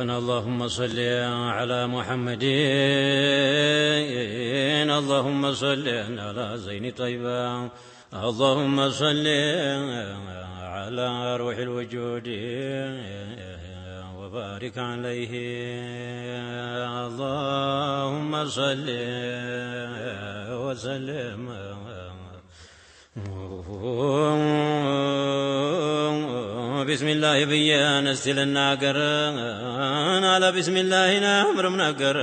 اللهم صل على محمد اللهم صل على زين طيبة اللهم صل على روح الوجود وبارك عليه اللهم صل وسلم بسم الله بيان استلنا قر على بسم الله نامر منقر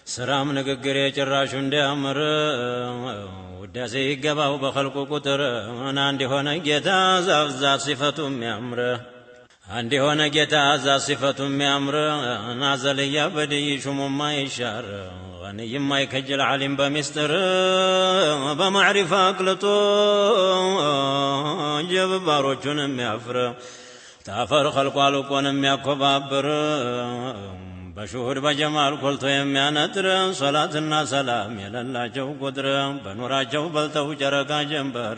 سرام نقر يجراش اندامر وداسي قباو بخلق قطر انا عندي هنا جيتا زافزات صفتهم يامر عندي هنا جيتا زافزات صفتهم يامر نازل يابدي شمم ما يشار غني ما يكجل علم بمستر بمعرفة أقلطو جب باروچون ميافر تافر خلق والقون مياكبابر بشهور بجمال قلتو يميانتر صلاتنا سلام يللا جو قدر بنورا جو بلتو جرقا جنبر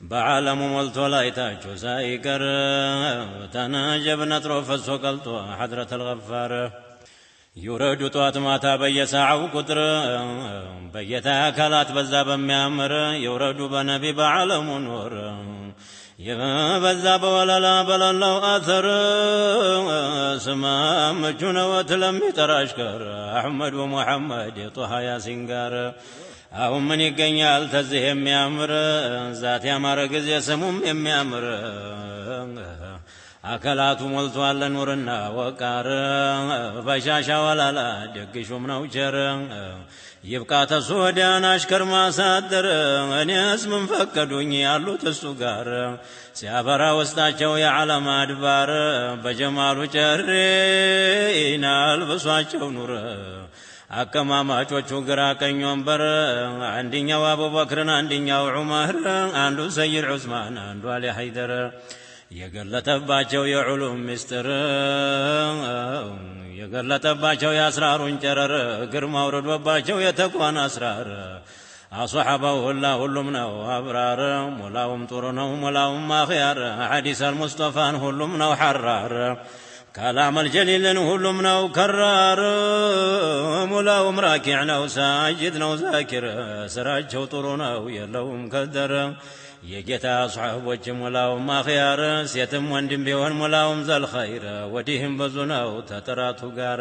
بعالم ملتو لايتاچو سايقر تناجب نطرو فسوقلتو حضرة الغفار يورد طوات ماتا بيساعو قدر بيتا كالات بزاب ميامر يورد بنبي بعالم نور يبزاب ولا لا بلالو آثر سمام جنوات لم يتراشكر أحمد ومحمد طه يا سنقار أو من يقنيال تزهم ميامر ذات يامر قز يسمم ميامر أكلات ملتوال نورنا وقار بشاشا ولا لا دقشو منو جر يبقى تسودان أشكر ما صدر أني اسم فكدوني يالو تسوغار سيابرا وستاچو يا علم أدبار بجمالو جرين البسواچو نور أكما ما چوچو غرا كنيوم بر عندنا أبو بكر عندنا عمر عندو سيد عثمان عندو علي حيدر يقلتباچو يعلوم مستر يقلتباچو ياسرارون جرر غرما وردوباچو يتقوان اسرار اصحابه الله ሁሉም ነው አብራር ሙላውም ጥሩ ነው ሙላውም አኺያር ሐዲስ المصطفى ሁሉም ነው ሐራር كلام الجليل ሁሉም ነው ከራር ሙላውም راكع ነው ሳጅድ ነው ዛኪር ስራቸው ጥሩ ነው የለውም ከደረ يجتا صحبوچ ملاوم اخيار سيتم وندم بيون ملاوم ذل خير وديهم بزناو تتراتو غار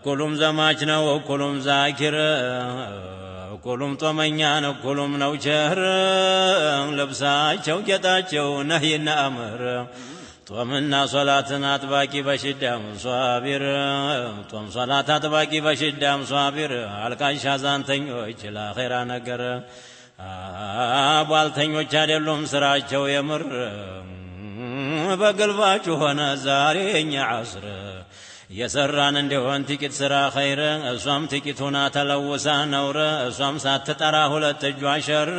كلهم زماچ ነው كلهم ذاكر كلهم طمኛ ነው كلهم ነው ቸር ለብሳቸው ጌታቸው ነህይና አምር ጦምና ሶላትን አጥባቂ በሽዳም ሷቢር ጦም ሶላት አጥባቂ በሽዳም ሷቢር አልቃሻ ዛንተኞች ለአኺራ ነገር አባልተኞች አይደሉም ስራቸው የምር በግልባጩ ሆነ ዛሬኛ ዓስር የሰራን እንደሆን ጥቂት ስራ ኸይር እሷም ጥቂቱና ተለውሳ ነውር እሷም ሳትጠራ ሁለት እጇ ሸር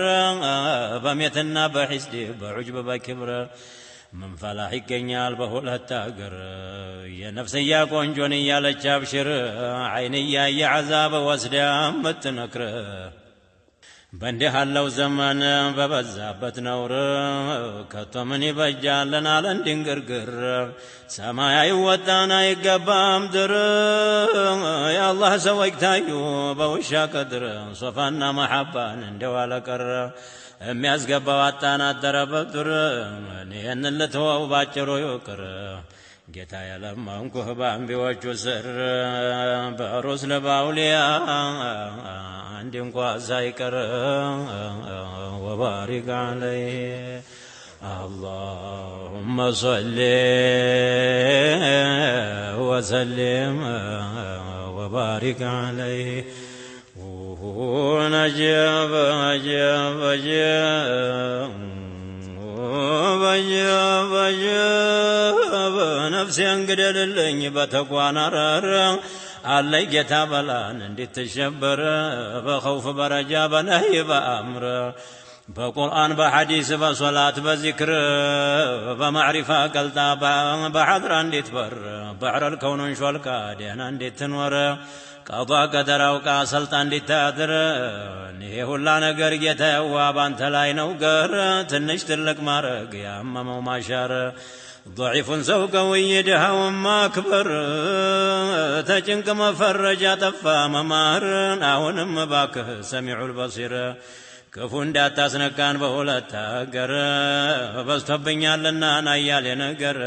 በሜትና በሒስድ በዑጅብ በክብር من فلاح ይገኛል በሁለት አገር የነፍስያ ቆንጆን ያለች አብሽር አይንያ የዓዛብ ወስዳ ምትነክር በእንዲህ ያለው ዘመን በበዛበት ነውር ከቶ ምን ይበጃልና ለእንድንግርግር ሰማይ አይወጣና አይገባም ድር የአላህ ሰዎች ታዩ በውሻ ቀድር ሶፋና መሐባን እንደዋለ ቀረ የሚያስገባው አጣና አደረበድር እኔን ልተወው ባጭሩ ይቅር ጌታ ያለማንኩህ በአንቢዎቹ ስር በሩስል በአውሊያ አንድ እንኳ ሳይቀር وبارك عليه اللهم صل وسلم وبارك عليه ونجاب أجاب نفسي انقدر اللي بتقوانا رار علي جتا بلان انديت الشبر بخوف برجا بنهي بأمر بقرآن بحديث بصلاة بذكر بمعرفة قلتا بحضر انديت بر بحر الكون شوالكا دينا انديت تنور قضاء قدر وقا سلطان ديتادر نهي هلا نقر جتا وابان تلاي نوقر تنشتر لك مارق يا أمم وما شار ضعيف سو قوي دها وما كبر تجنك مفرج طفى ممار አሁንም ባክህ سميع البصير ክፉ እንዳታስነካን በሁለት አገር በዝቶብኛልና ናያሌ ነገር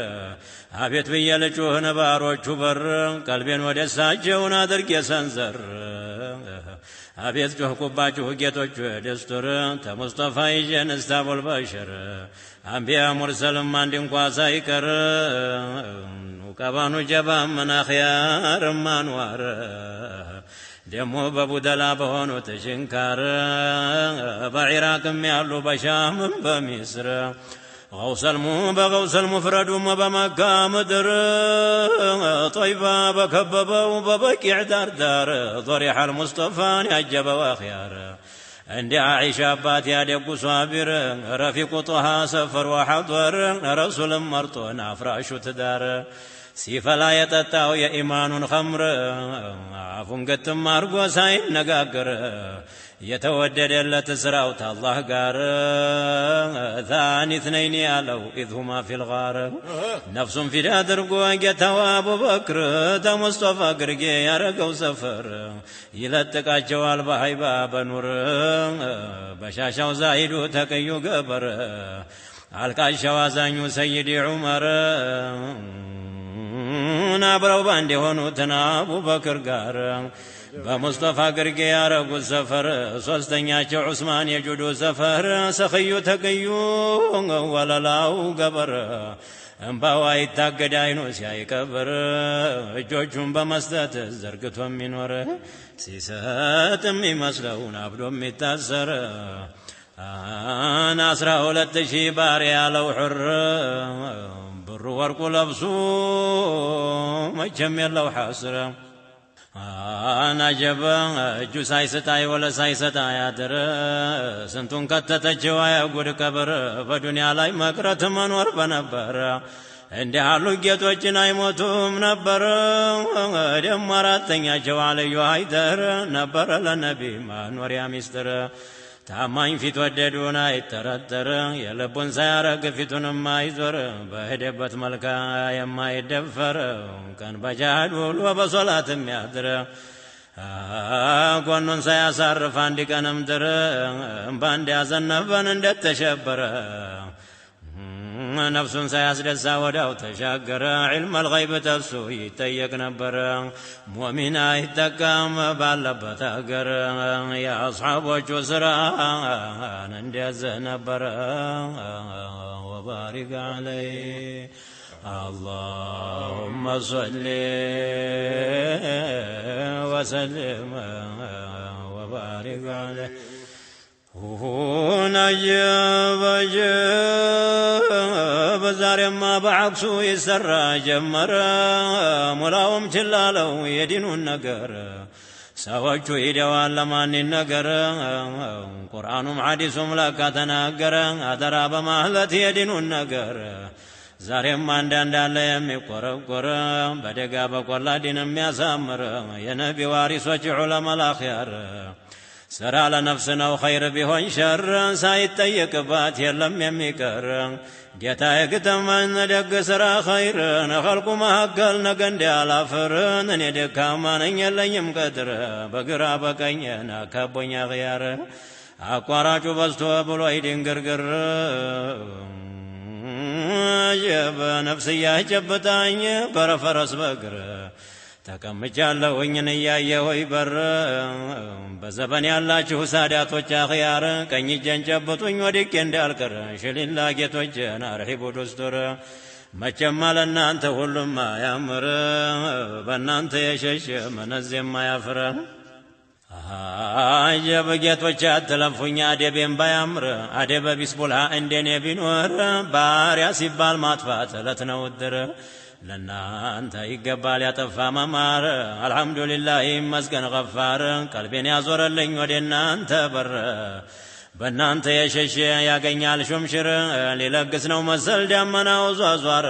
አቤት ብዬ ልጩህ ነባሮቹ በር ቀልቤን ወደ እሳቸውን አድርጌ ሰንዘር አቤት ጮህኩባችሁ ጌቶቹ ደስቱር ተሙስጠፋ ይዤን እስታቡል በሽር አንቢያ ሙርሰልም አንድ እንኳ ሳይቀር ቀባኑ ጀባም መናኽያር ማንዋር ደሞ በቡደላ በሆኑት ሽንካር በኢራቅም ያሉ በሻምም በሚስር غوث المفرد وبمكة مدر طيبة بكببة وببكيع دار ضريح المصطفى يعجب وخيار عندي عائشة بات يدق صابر رفيق طه سفر وحضر رسول مرطون أفراش تدار سيف لا يتتاو يا إيمان خمر عفون قد مارقو ساين نقاقر يتودد إلا تسراوت الله قار ثاني اثنين يالو إذ هما في الغار نفس في دادر قوة أبو بكر تا مصطفى قرقي يارقو سفر يلتك الجوال بحيبا بنور بشاشا وزايدو تكيو قبر عالكا الشوازانيو سيدي عمر نابرو باندي هونو تنا أبو بكر قار بمصطفى قرقي يارقو السفر صوستنياچو عثمان يجودو سفر سخيو تقيو ولا لاو قبر انباو يتاقد عينو سياي قبر اجوجهم بمستات زرقتهم من ور سيسات امي مسلون عبدو متاسر ناصره لتشي باري لو حر برو ورقو لبسو مجم يلو حاسر أنا جبا جو سايستا ولا سايستا يا در سنتون كتت جوايا قد كبر فدنيا لاي مكرت منور بنبر عندي حلو جيتوچن ايموتوم نبر دمراتنيا جوالي يوهيدر نبر لنبي منور يا مستر ታማኝ ፊት ወደዱና ይተረተረ የልቡን ሳያረግ ፊቱን ማይዞር በሄደበት መልካ የማይደፈር ቀን በጃሃድ ውሎ በሶላት የሚያድር ጎኑን ሳያሳርፍ አንድ ቀንም ድር ባንድ ያዘነበን እንደተሸበረ ነፍሱን ሳያስደሳ ወዳው ተሻገረ علم الغيب ተሱ ይጠየቅ ነበር ሙእሚን አይጠቀም ባለበት አገር የአስሐቦቹ ስራን እንደዚህ ነበር وبارك عليه اللهم صل وسلم وبارك عليه نجب بزارما بعكسو يسرى جمر ملاوم تلالو يدينو النقر سوچو يدوان لمان النقر قرآنم حديثم لك تنقر أدرى بمهلت يدينو النقر زارما عندان يميقرقر بدقا بقولا دينم يسامر ينبي وارثوچ علم الأخيار سرى لنفسنا وخير بهون شر سايتيك بات يلم يميكر جتا يكتمن دق سرى خير نخلق مهقل نقند على فرن ندك كامان يلم قدر بقرا بقينا كابونا غيار أقواراتو بستو بلويدين قرقر جب نفسي جبتاني برفرس بقر ተቀምጫለሁ እኝን እያየሁ ይበር በዘበን ያላችሁ ሳዳቶች አኺያር ቀኝ እጄን ጨብጡኝ ወድቄ እንዳልቀር ሽሊላ ጌቶቼን አርሂቡ ዱስቱር መቼም ለእናንተ ሁሉም አያምር በእናንተ የሸሸ መነዝ የማያፍር አጀብ ጌቶቼ አትለፉኝ አደቤን ባያምር አደበ ቢስቡልሃ እንደኔ ቢኖር ባሪያ ሲባል ማጥፋት ዕለት ነው ድር لنانت يقبال يطفى ممار الحمد لله مسكن غفار قلبين يزور اللين ودنانت بر بنانت يشش يا قنيال شمشر للقسنا ومسل دمنا وزوزوار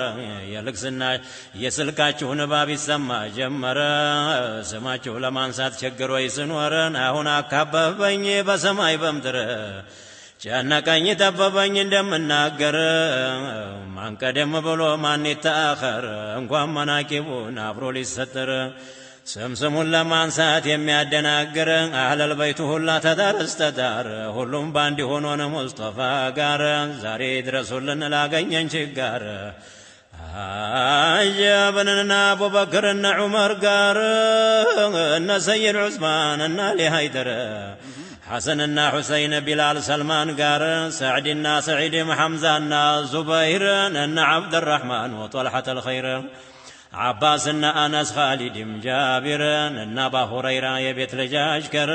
يلقسنا يسلكاچو نباب السما جمر سماچو لمانسات شقر ويسنور هنا كببني بسماي بمدر ጨነቀኝ ጠበበኝ እንደምናገር ማን ቀደም ብሎ ማን ይተአኸር እንኳን መናቂቡን አብሮ ሊሰጥር ስምስሙን ለማንሳት የሚያደናግር አህለል በይቱ ሁላ ተዳር እስተዳር ሁሉም ባንድ ሆኖ ነው ሙስጠፋ ጋር ዛሬ ድረሱልን ላገኘን ችጋር አጀብንና አቡበክርና ዑመር ጋር እነ ሰይድ ዑስማን እና ሊሃይደር ሐሰንና ሁሰይን ቢላል ሰልማን ጋር ሰዕድና ሰዒድ ሐምዛና ዙበይር እና ዓብድራሕማን ወጦልሐት አልኸይር عباسنا أنس خالد جابر النبا هريرة يبيت لجاشكر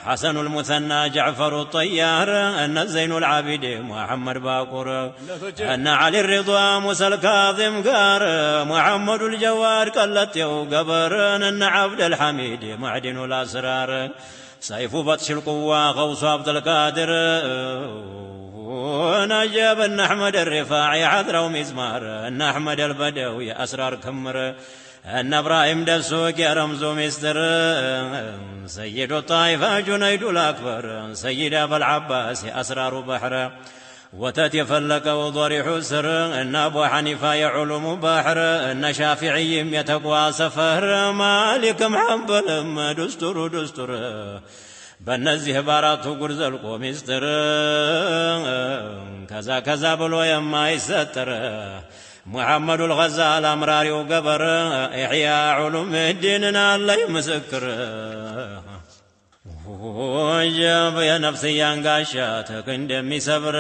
حسن المثنى جعفر الطيار أن زين العابد محمد باقر أن علي الرضا موسى الكاظم قار محمد الجوار قلت وقبر أن عبد الحميد معدن الأسرار سيف بطش القوة غوص عبد القادر ونجاب أن أحمد الرفاعي حضره مزمار أن أحمد البدوي أسرار كمر أن إبراهيم دسوك يا رمز مستر سيد الطائفة جنيد الأكبر سيد أبا العباس أسرار بحر وتتفلك وضرح سر أن أبو حنيفة يعلم بحر أن شافعي يتقوى سفر مالك محنبل دستور በእነዚህ ባራቱ ጉርዘል ቆሚስጥር ከዛ ብሎ የማይሰጥር محمد الغزال أمراري وقبر إحياء علوم الدين الله مسكر وجاب يا نفسي ينقاشاتك اندمي سبر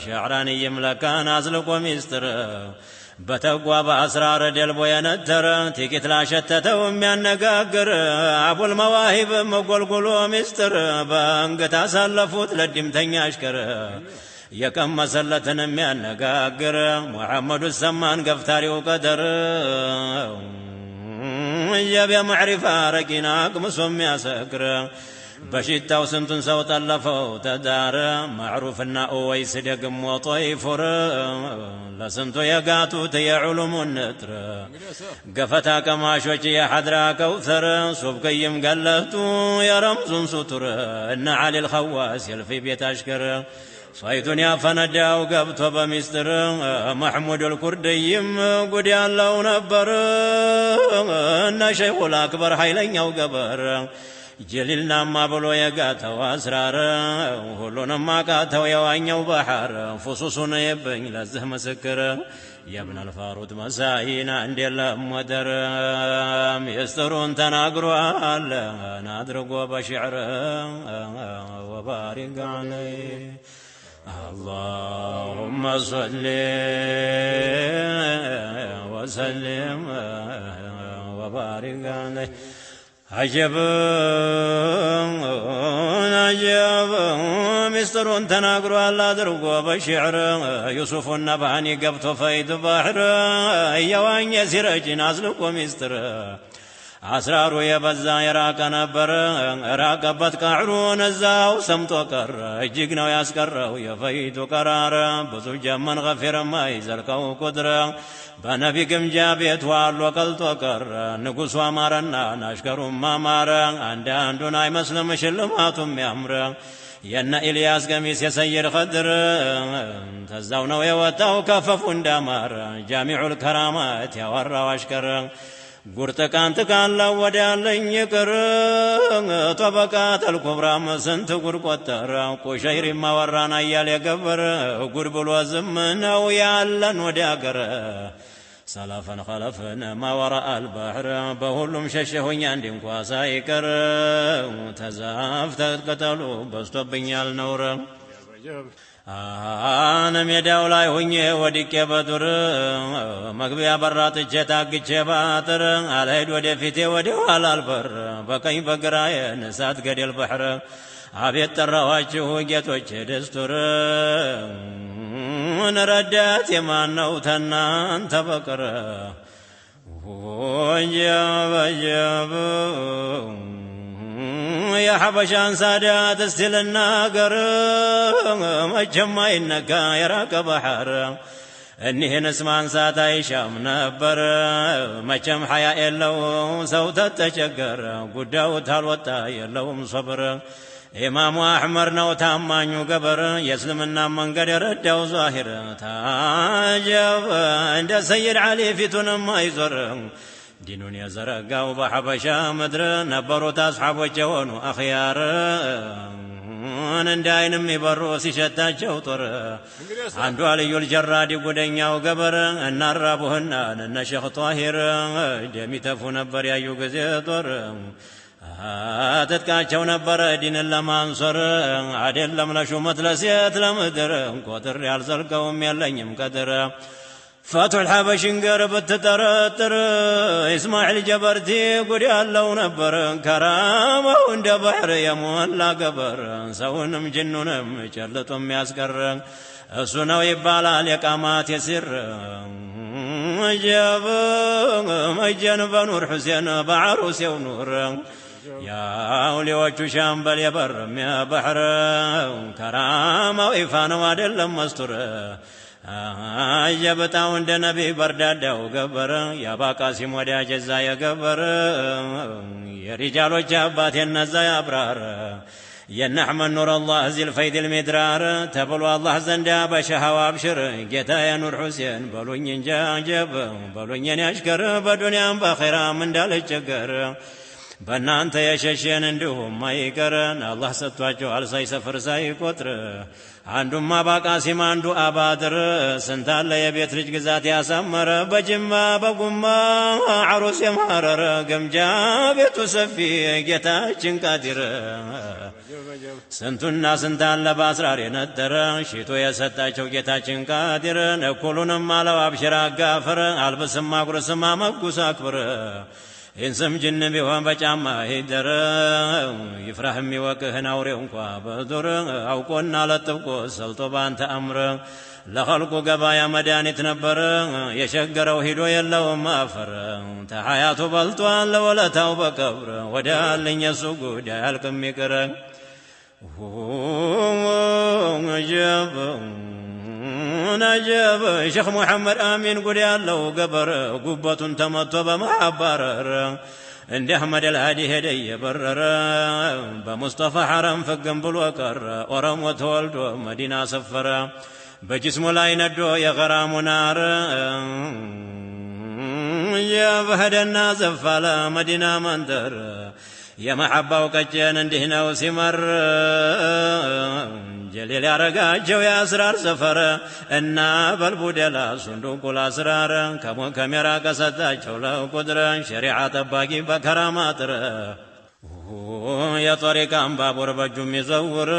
شعراني يملكان أزلق ومستر بتقوى بأسرار دلبو ينتر تيكت لا شتته وميانقاقر أبو المواهب مقلقلو مستر بانقت أسلفوت لدمتن يشكر يكم مسلتنا ميانقاقر محمد السمان قفتاري وقدر جاب يا معرفة ركيناك مسمي سكر بشيتا وسنتن سوت اللفو تدار معروفنا اويس دقم وطيفر لسنتو يقاتو تيا علوم النتر قفتا كما شوش يا حدرا كوثر صبقيم قلتو يا رمز ستر ان علي الخواس يلفي بيت اشكر صيتون يا فندا وقبتو بمستر محمود الكرديم قد يالله نبر ان شيخ الاكبر حيلين وقبر جللنا ما بلو يقاتو أسرار وهلونا ما قاتو يوانيو بحر فصوصنا يبن لزه مسكر يا ابن الفارود مساينا عندي اللهم يسترون تناقروا على نادرقوا بشعر وبارك عليه اللهم صل وسلم وبارك عليه عجب مسترون تناقروا على درقوا بشعر يوسف النبهاني قبطوا فايد بحر يوان يسير جنازلك ومستر أسرار يبزا يراك نبر راقبت كعرون الزاو سمتو كر جيقنا وياسكر ويفايد قرار بزو جمن غفر ما يزلقوا قدر بنبيكم جابيت والو قلتو كر نقص وامارنا نشكر ما مارا عندنا مسلم شلماتهم يامر ين إلياس قميس يسير خدر تزاونا ويوتاو كفف دمار جامع الكرامات يورا واشكر قرت كانت كان لو ودالن يكر طبقات الكبرى مسنت قرقتر قشير ما ورانا يالي قبر قرب الوزمنا ويالن وداقر سلفا خلفا ما وراء البحر بهلم ششهن عندهم كواسا يكر تزافت قتلوا بستبن النور أنا ميداو لاي هوني وديك بدر مغبيا برات جتاك جباتر على ودي فيتي ودي على البر بكاي بقراي نسات قد البحر عبيت الرواج وجتوج دستور نردات يمانو تنان تبكر وجاب يا حبشان سادات استلنا قر مجمع إنكا يراك بحر اني نسمان ساتا يشام نبر مجم حياء اللو سوت التشقر قداو تالوتا يلوم صبر ኢማሙ አሕመድ ነው ታማኙ ገበር የእስልምና መንገድ የረዳው ዛሂር ታጀብ እንደ ሰይድ ዓሊ ፊቱንም አይዞር ዲኑን የዘረጋው በሐበሻ ምድር ነበሩት አስሓቦች የሆኑ አኽያር እንደ አይንም ይበሩ ሲሸታቸው ጦር አንዱ አልዩል ጀራዲ ጉደኛው ገበር እናራቡህና እነ ሼኽ ጧሂር ደሚተፉ ነበር ያዩ ጊዜ ጦር ትጥቃቸው ነበረ ዲንን ለማንሶር አይደለም ለሹመት ለሴት ለምድር ቁጥር ያልዘልቀውም የለኝም ቀድር فتح الحبشين قرب التترتر إسماعيل جبرتي قد يالو نبر كرامة وند بحر يمولا قبر سونم جنونم جلتم ياسكر السنو يبالا لقامات يسر جاب مجن بنور حسين بعروس ونور يا أولي وجه شامبل يبر يا بحر كرامة وإفان وادل مستر አጀብታው እንደ ነቢይ በርዳዳው ገበር ያባቃሲም ወዲያ ጀዛ የገበር የሪጃሎች አባት የነዛ ያብራር የነሕመድ ኑር አላህ ዚል ፈይድ ልሚድራር ተብሎ አላህ ዘንዳ በሸሃዋ አብሽር ጌታዬ ኑር ሁሴን በሉኝ እንጂ አጀብ በሉኝ የኔ አሽከር በዱንያም በኺራም እንዳልቸገር በእናንተ የሸሸን እንዲሁም አይቀረን አላህ ሰጥቷቸዋል ሳይሰፍር ሳይቆጥር አንዱማ ባቃሲም አንዱ አባድር ስንታለ የቤት ልጅ ግዛት ያሳመረ በጅማ በጉማ ዓሩስ የማረረ ግምጃ ቤቱ ሰፊ ጌታችን ቃዲር ስንቱና ስንታለ በአስራር የነጠረ ሽቶ የሰጣቸው ጌታችን ቃዲር እኩሉንም አለው አብሽር አጋፍር አልብስም አጉርስም አመጉስ አክብር إنسم جن بيوان بجامع هيدر يفرح ميوكهن أوري انقوا بدر أو كنا لتبقو سلطبان تأمر لخلقو قبايا مداني تنبر يشقر وهيدو يلو مافر تحياتو بلطوان لولا توبة كبر ودال يسوقو جالكم مكر جاب نجاب شيخ محمد آمين قل يالله قبر قبة تمت بمحبرر عند أحمد الهادي هدي برر بمصطفى حرم فقم بالوكر ورم وتولد مدينة سفر بجسم لا يندو يغرام نار يا فهد الناس فلا مدينة منتر يا محبة وكجان اندهنا وسمر جليل يارقاجو يا أسرار سفر إنا بالبودلا صندوق الأسرار كمو كاميرا قصداجو له قدرة شريعة باقي بكرامات يا طريق بابور بجم يزور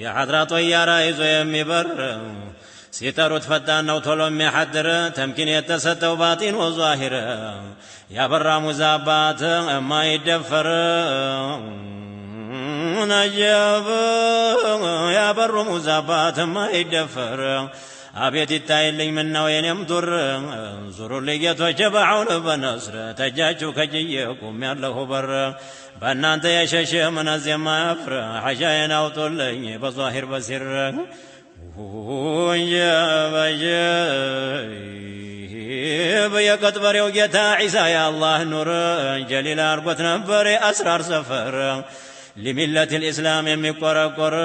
يا حضرة طيارة يزو يمبر سيتارو تفتان وطولم يحدر تمكن يتسطو باطن وظاهر يا برا مزابات ما يدفر نجاب يا بر مزابات ما يدفر أبيت التايلين من نوين يمدر زروا اللي يتوجبعون بنصر تجاجوا كجيكم يالله بر بنانت يا شاشة من الزيم ما يفر حجاين أو طلين بظاهر بسر يا بيا كتبر وجتا عيسى يا الله نور جليل أربط نبر أسرار سفر لملة الإسلام يمكركر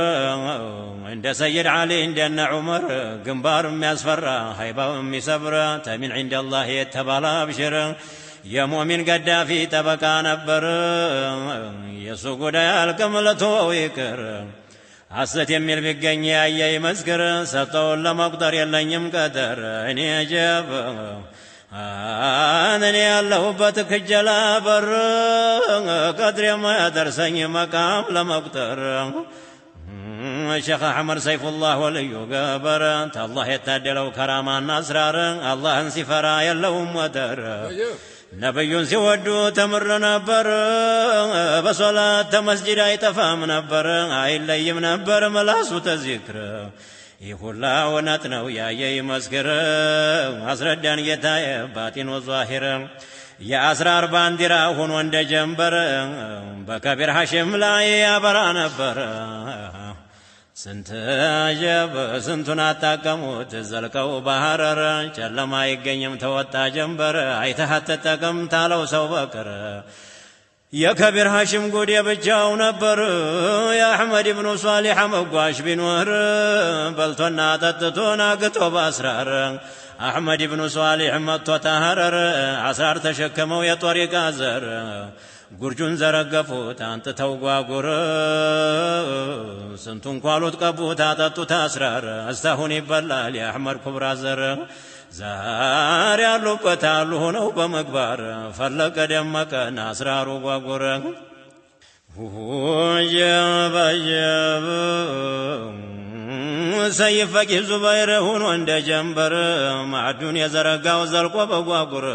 عند سيد علي عند عمر قنبار يصفر هيبة يصبر تمن عند الله يتبالا بشر يا مؤمن قدافي تبقى نبر يسوق ديال كملة ويكر حسيت يميل بقنيا يا مسكر سطول لمقدر يلا يمقدر اني اجاب أنني الله بتك جلابر قدر ما درسني مقام لمقدر الشيخ أحمد سيف الله ولي قبر الله يتدلو كراما نصرار الله انسفرا يلوم ودر نبي سودو تمر نبر بصلاة مسجد يتفهم نبر عيليم نبر ملاسو تذكر يقول لا ونتنو يا مسكر أسردان يتاي باطن وظاهر يا أسرار باندرا هون وند جنبر بكبر هاشم لا يا برا نبر سنت جب سنتنا تاكموت زلكو بحرر جلما يغنيم توتا جنبر ايتحت تاكم تالو سو بكر የከቢር ሐሽም ጉድ የብቻው ነበር የአሕመድ ኢብኑ ሷሊሕ መጓሽ ቢኖር በልቶና ጠጥቶና ግቶ በአስራር አሕመድ ኢብኑ ሷሊሕ መጥቶ ተሐረር አስራር ተሸከመው የጦሪቃ ዘር ጉርጁን ዘረገፉት አንጥተው ጓጉር ስንቱን ኳሉት ቀቡት አጠጡት አስራር እስካሁን ይበላል የአሕመድ ኩብራ ዘር ዛሬ ያሉበት አሉ ሆነው በመግባር ፈለቀ ደመቀን አስራሩ ጓጉረ ወጀበጀብ ሰይፍ ፈቂህ ዙበይር ሆኖ እንደ ጀንበር ማዕዱን የዘረጋው ዘልቆ በጓጉር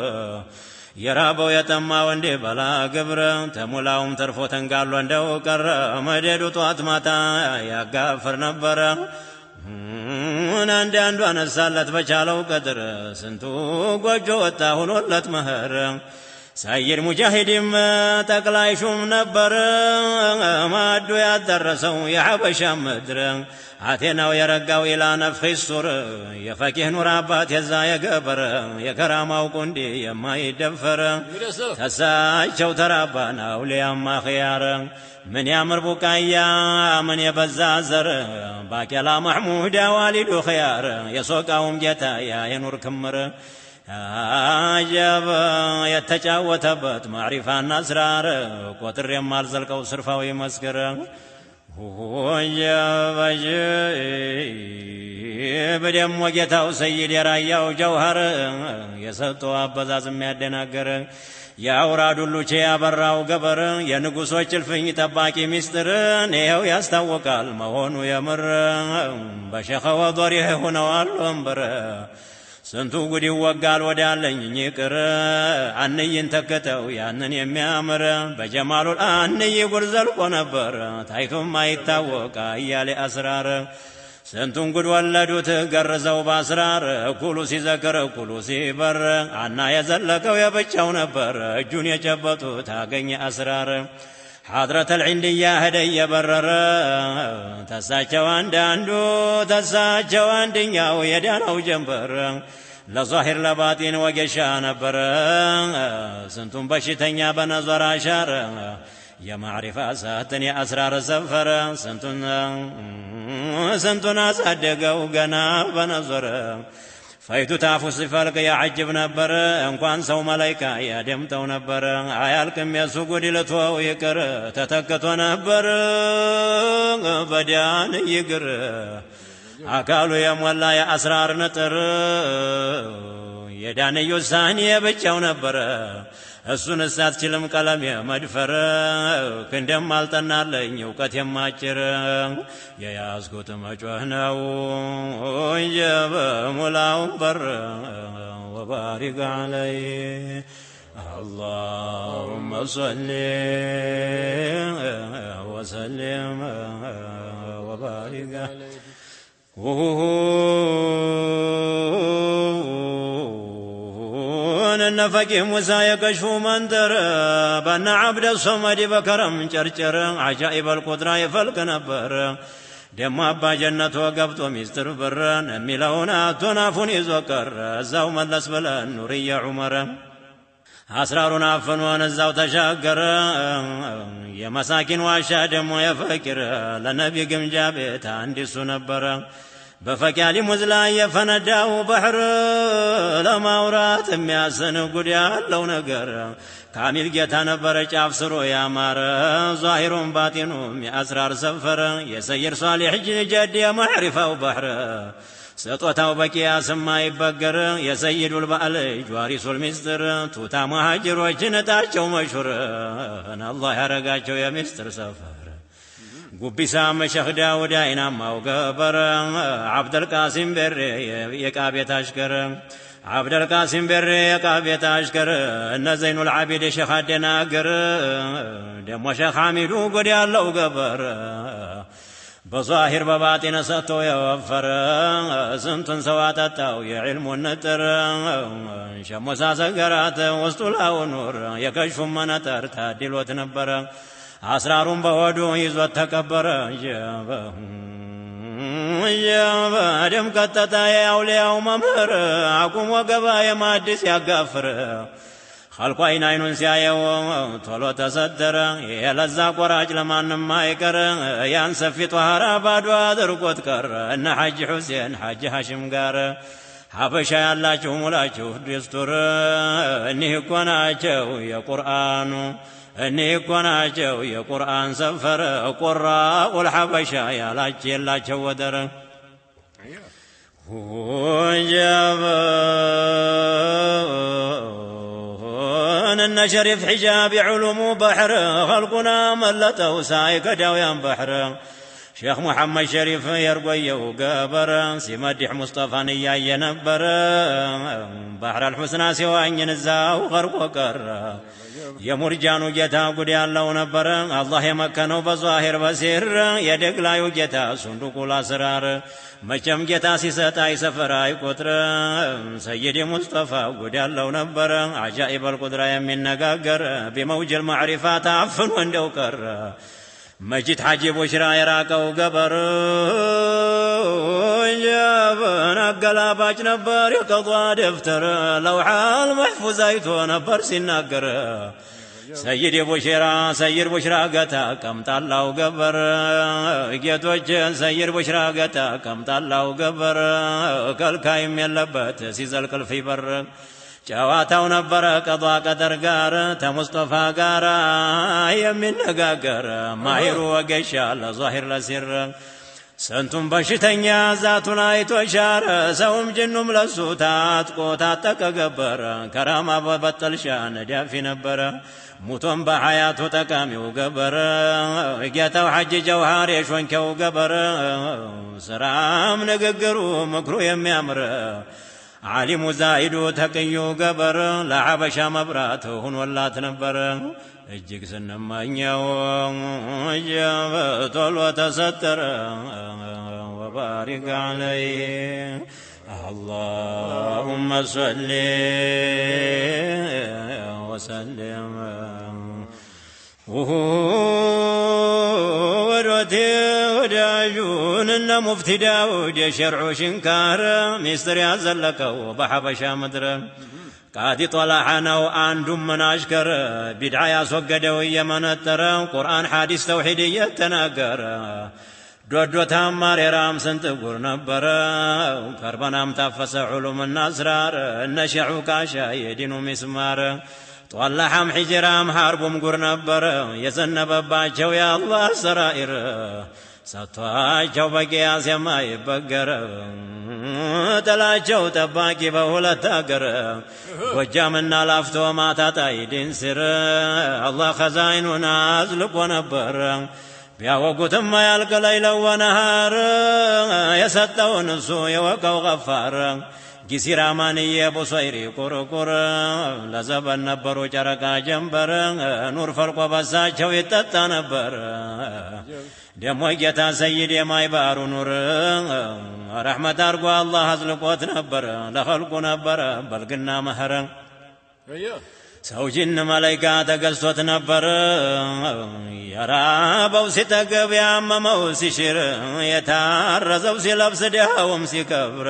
የራበው የጠማው እንደ በላ ግብረ ተሙላውም ተርፎ ተንጋሎ እንደው ቀረ መደዱ ጧት ማታ ያጋፍር ነበረ አንድ አንዱ አነሳለት በቻለው ቀድር ስንቱ ጎጆ ወጣ ሆኖለት መህር ሰይድ ሙጃሂድም ጠቅላይ ሹም ነበር ማዱ ያደረሰው የሐበሻ ምድር አቴናው የረጋው ኢላ ነፍኺ ሱር የፈቂህ ኑር አባት የዛ የገበረ የከራማው ቁንዲ የማይደፈር ተሳቸው ተራባና አውሊያማ ኺያር من يامر بقايا من يبزا زر باكلا محمود والد خيار يسوقهم جتا يا نور كمر عجب يتجاوتبت معرفة النسرار قطر يمال زلقو صرفاوي مسكر بدم وجتاو سيد يراياو جوهر يسطو أبزاز ميادناقر የአውራዱ ሉቼ ያበራው ገበር የንጉሶች እልፍኝ ጠባቂ ሚስጥር ነው ያስታወቃል መሆኑ የምር በሸኸ ወዶሪህ ሆነዋል ወንበር ስንቱ ጉድ ይወጋል ወዳለኝ ይቅር አንይን ተከተው ያንን የሚያምር በጀማሉል አንይ ጉድ ዘልቆ ነበር ታይቶም አይታወቅ አያሌ አስራር ስንቱን ጉድ ወለዱት ገርዘው በአስራር ኩሉ ሲዘክር ኩሉ ሲበር አና የዘለቀው የብቻው ነበር እጁን የጨበጡት አገኘ አስራር ሐድረት አልዕንድያ ሄደ የበረረ ተሳቸው አንዳንዱ ተሳቸው አንድኛው የዳናው ጀንበር ለዛሂር ለባጢን ወጌሻ ነበር ስንቱን በሽተኛ በነዘር አሻረ የማዕሪፋ ሰዓትን የአስራር ሰፈረ ስንቱን አሳደገው ገና በነዘር ፈይቱ ታፉ ሲፈልቅ ያዕጅብ ነበር እንኳን ሰው መላይካ ያደምጠው ነበር አያልቅም የሱ ጉድ ልትወው ይቅር ተተክቶ ነበር በዳን ይግር አካሉ የሞላ የአስራር ነጥር የዳንዩ ሳኒ የብቻው ነበር እሱን አትችልም ቀለም የመድፈር ክንደም አልጠናለኝ እውቀት የማጭር የያዝኩት መጮህ ነው የበሙላው በር ወባሪክ عليه اللهم صل وسلم وبارك النفقه موسى يكشف منذر بان عبد الصمد بكرم چرچر عجائب القدرة يفلق نبر دم ابا جنت وقبط مستر برن ملونا تنافون يذكر الزاو ملس بلا نوري عمر اسرارنا فنوان الزاو تشاقر يا مساكن واشا دم يفكر لنبي قمجابت عندي سنبر بفكالي مزلا يفنداو بحر لما ورات مياسن قد يالو نقر كامل جيتا نبر جاف سرو يا مار ظاهر باطن أسرار سفر يسير صالح جد يا معرفة وبحر سطوتاو بكيا سما يبقر يسيد البأل جواريس المستر توتا مهاجر وجنتاچو مشهور الله يرقاچو يا مستر سفر قبسا مشيخ داود اينما وقبر عبد القاسم بر يقابيت اشكر عبد القاسم بر يقابيت اشكر ان زين العابد شيخ دناقر دمو شيخ حميدو قد يالو قبر بظاهر بباطن ستو يوفر سنتن سواتتاو يعلم النتر شمسا سقرات وسطلاو نور يكشف منتر تادلوت نبر أسرارهم بودو يزوت تكبر يا دم كتتا يا أولياء وممر أقوم وقبا يا مادس يا غفر خلق عينين سيايو طولو تصدر يلزا قراج لمن ما يكر ينسفي طهارا بادوا درقوت كر ان حج حسين حج هاشم قار حبشا يالاچو مولاچو دستور اني كوناچو يا قرآن اني كوناچو يا قرآن سفر قراء الحبشا يالاچو ودر وجاب ان شريف حجاب علوم بحر خلقنا ملته سايك داويان بحر شيخ محمد شريف يرقيو قبر سيمدح مصطفى نيا ينبر بحر الحسنى سواني نزاو غرق وقر يا مرجان جتا قد الله نبر الله يمكنه بظاهر بسير يدق لا يجتا صندوق الاسرار مچم جتا سيسطاي سفراي قطر سيدي مصطفى قد الله نبر عجائب القدره يمنغاغر بموج المعرفات عفن وندوكر مجد حجب وشرا يراقو قبر جابنا قلاباج نبر يقضى دفتر لوحة المحفوظ ايتو نبر سنقر سيدي بشرا سيد بشرا قتا كم طلعو قبر قيتوج سيد بشرا قتا كم طلعو قبر كالكايم يلبت سيزلق الفيبر ጨዋታው ነበረ ቀዷ ቀደር ጋር ተሙስጠፋ ጋር የሚነጋገር ማሂሩ ወገሻ ለዛሂር ለሲር ስንቱም በሽተኛ ዛቱን አይቶ ሻረ ሰውም ጅኑም ለሱ ታጥቆ ታጠቀ ገበረ ከራማ በበጠልሻን ዳፊ ነበረ ሙቶም በሐያቱ ጠቃሚው ገበረ ጌታው ሐጅ ጀውሃር የሾንከው ገበረ ስራም ንግግሩ ምክሩ የሚያምር عالم زايد تقيو قبر لا حبشا مبرات هون ولات نبر اجيك سنمانيو جابت وتستر وبارك عليه اللهم صل وسلم ودوتي وداجون ان مفتي داود شرع شنكار مستر يزلكو بحبشا مدر قادي طلعنا واندم من اشكر بدعه يسوقدو يمنتر قران حديث توحيد يتناقر دودو تامار رام سنتقر نبر كربنام تفس علوم النصرار نشعو كاشا يدينو مسمار طلعهم حجرام حربهم قر نبر يزنبباچو يا الله سرائر ستواچو بقياس يما يبقر تلاچو تباكي بهولت اقر وجامنا لافتو ما تطاي دين سر الله خزائننا ازلق ونبر بياوقتم ما يلقى ليلا ونهار يسطو نسو يوقو غفار ጊሲራ ማንዬ ቦሶይሪ ቁርቁር ለዘበን ነበሩ ጨረቃ ጀንበር ኑር ፈልቆ በሳቸው ይጠጣ ነበር ደሞ ጌታ ሰይድ የማይባሩ ኑር ረሕመት አርጎ አላህ አዝልቆት ነበር ለኸልቁ ነበር በልግና መህረ ሰው ጅን መላይካ ተገዝቶት ነበር የራበው ሲጠገብ ያመመው ሲሽር የታረዘው ሲለብስ ድሃውም ሲከብር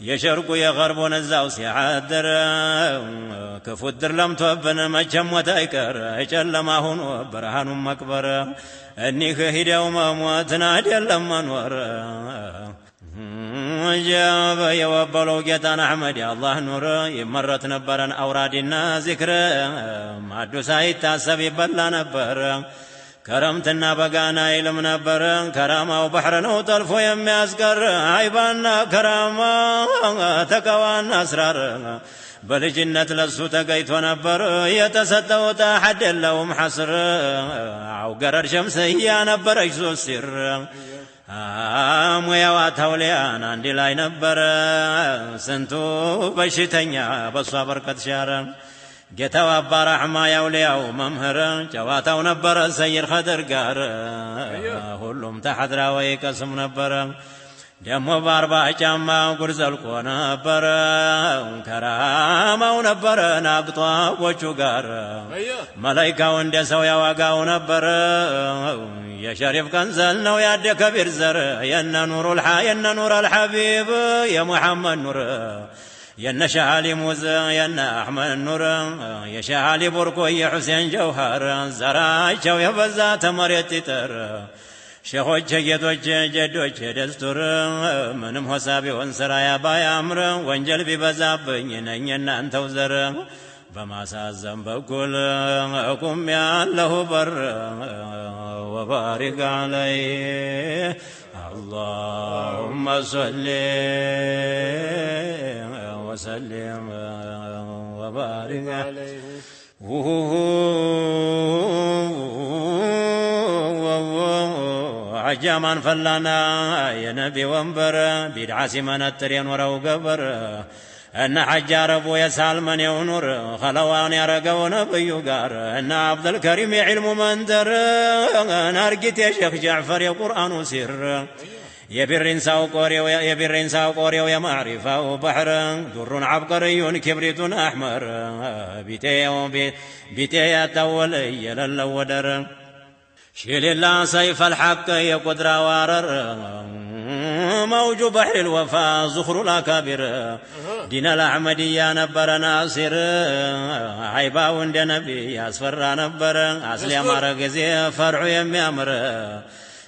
يشرق يغرب نزاو سيحدر كفدر لم توبن مجم وتايكر اجل ما هون برهان مكبر اني خهيدا وموتنا ديال لما نور جاب يوبلو جتان احمد يا الله نور يمرت نبرن اورادنا ذكر ما دوسايت تاسب يبلا نبر كرمتنا بقانا علم نبر كرامة وبحر نوطلفو يمياسكر عيبانا كرامة تكوانا اسرار بلجنة لسو تقيت ونبر يتسدو تحد لهم حصر او قرر شمسيا نبر اجزو السر مويوات هوليان عندي لاي نبر سنتو بشتنيا بصبر قد شارا ጌታው አባ ረሕማ ያውሊያው መምህር ጨዋታው ነበር ሰይድ ኸድር ጋር ሁሉም ተሐድራው ይቀስም ነበር ደሞ በአርባ ጫማ ጉር ዘልቆ ነበር ከራማው ነበር ናቅጧዎቹ ጋር መላኢካው እንደ ሰው ያዋጋው ነበር የሸሪፍ ቀንዘል ነው ያደ ከቢር ዘር የነ ኑሩል ሐቢብ የሙሐመድ ኑር ين شهالي موزة ين أحمد النور يا شهالي بركو يا حسين جوهر زرايشو يا بزات مريت تر شيخوچ ጌቶች ጀዶች ደስቱር ምንም ሐሳብ ወንሰራ ያባያምር ወንጀል ቢበዛብኝ ነኝ እናንተው ዘር በማሳዘን በኩል አቁም ያለሁ በር وبارك عليه اللهم صل وسلم وبارك عليه عجمان فلانا يا نبي وانبر بدعاسي من الترين ورو قبر أن حجار أبو يسال من يونور خلوان يرقون بيو قار أن عبد الكريم علم منذر نارقت يا شيخ جعفر يا قرآن سر يبرين ساو قوري ويا معرفة وبحر در عبقري كبريت أحمر بيتي يتولي للودر شيل الله سيف الحق يا قدرة وارر موج بحر الوفاء زخر الأكابر دين الأحمدية نبر ناصر عيبا وند نبي أسفر نبر أصلي مرقزي فرع يميامر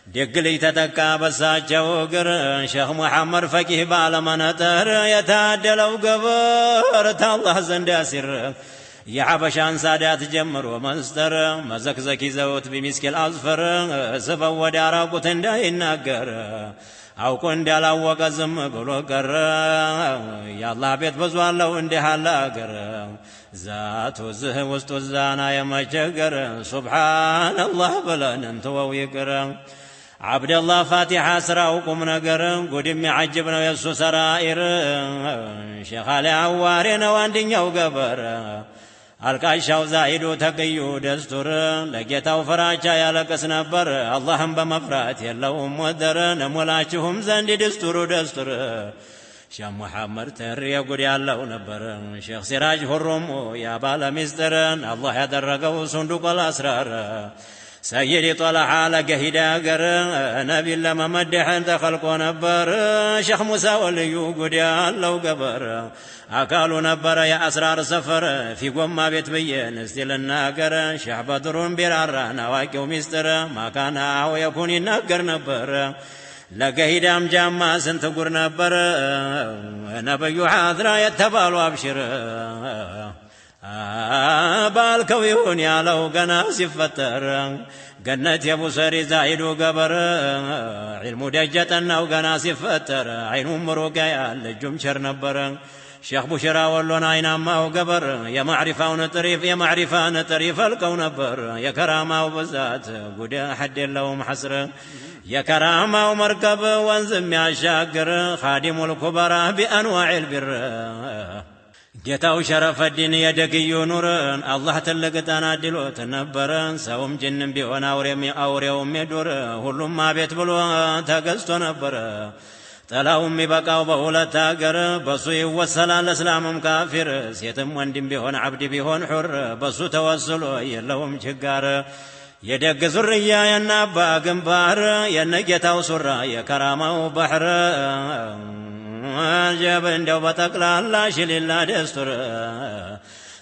دقلي تتكا بساجو قر شيخ محمد فقيه بالمنتر يتعدل وقبر الله زنداسر يا حبشان سادات جمر ومستر مزكزكي زوت بمسك الأظفر سبا ودارا قتن داي ناقر أو كن دالا وقزم بلو قر يا الله بيت بزوان لو اندي حالا قر ذات وزه وستوزانا يمجقر سبحان الله بلا ننتوى ويقر عبد الله فاتحة سراوكم نقر قدم يعجبنا يسو سرائر شيخ علي عوارين واندين يوقبر الكاشاو زايدو تقيو دستور لقيتاو فراجا يالكس نبر اللهم بمفرات يلوهم ودر نمولاچهم زند دستور شيخ محمد تري يقول يالله نبر شيخ سراج هرمو يا بالا مستر الله يدرقو صندوق الأسرار سيدي طلع لقهدا قر نبي لما مدحن تخلقو نبر شيخ موسى وليو قد يالله قبر أكالو نبر يا أسرار سفر في قوم بيت بيين استيل الناقر شيخ بدرون برارا نواكي ومستر ما كان أو يكون الناقر نبر لقهدا مجامع سنتقر نبر نبيو حاضر يتبالو أبشر بالكويون يا لو قنا سفتر قنت يا ابو سري زايدو قبر علم دجتنا وقنا سفتر عين مروقه يا الجمشر نبر شيخ بشرا ولون عين ما وقبر يا معرفه ونطريف يا معرفه نطريف الكون نبر يا كرامه وبزات قد حد لهم حسر يا كرامه ومركب وانزم يا شاكر خادم الكبرى بانواع البر ጌታው ሸረፈ ዲን የደግዩ ኑርን አላህ ተለቀጣና ዲሎት ነበረን ሰውም ጅንም ቢሆን አውሬውም የዱር ሁሉም አቤት ብሎ ተገዝቶ ነበር ጠላውም ይበቃው በሁለት ሀገር በሱ ይወሰላል እስላምም ካፊር ሴትም ወንድም ቢሆን አብድ ቢሆን ሑር በሱ ተወስሎ የለውም ችጋር የደግ ዙርያ የናባ ግንባር የነጌታው ሱራ የከራማው ባህር جاب እንደው በጠቅላላ ሽሊላ ደስቱር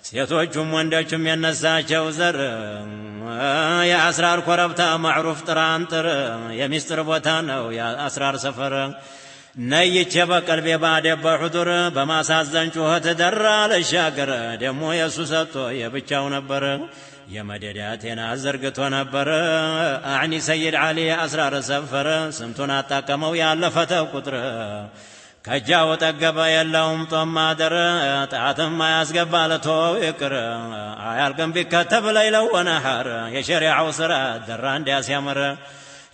ሴቶቹም ወንዶቹም የነሳቸው ዘር የአስራር ኮረብታ ማዕሩፍ ጥራንጥር የሚስጥር ቦታ ነው የአስራር ሰፈር ነይቼ በቀልቤ ባደበ ሑዱር በማሳዘን ጩኸት ደራ ለሻገር ደሞ የሱ ሰጥቶ የብቻው ነበር የመደዳቴና ዘርግቶ ነበር አዕኒ ሰይድ ዓሊ አስራር ሰፈር ስንቱን አጣቀመው ያለፈተ ቁጥር ከጃው ጠገበ የለውም ጦማደር ጣትም ማያስገባ ለተወው ይቅር አያልቅም ቢከተብ ለይለው ወነሐር የሸሪዓው ስራ ደራ እንዲያስያምር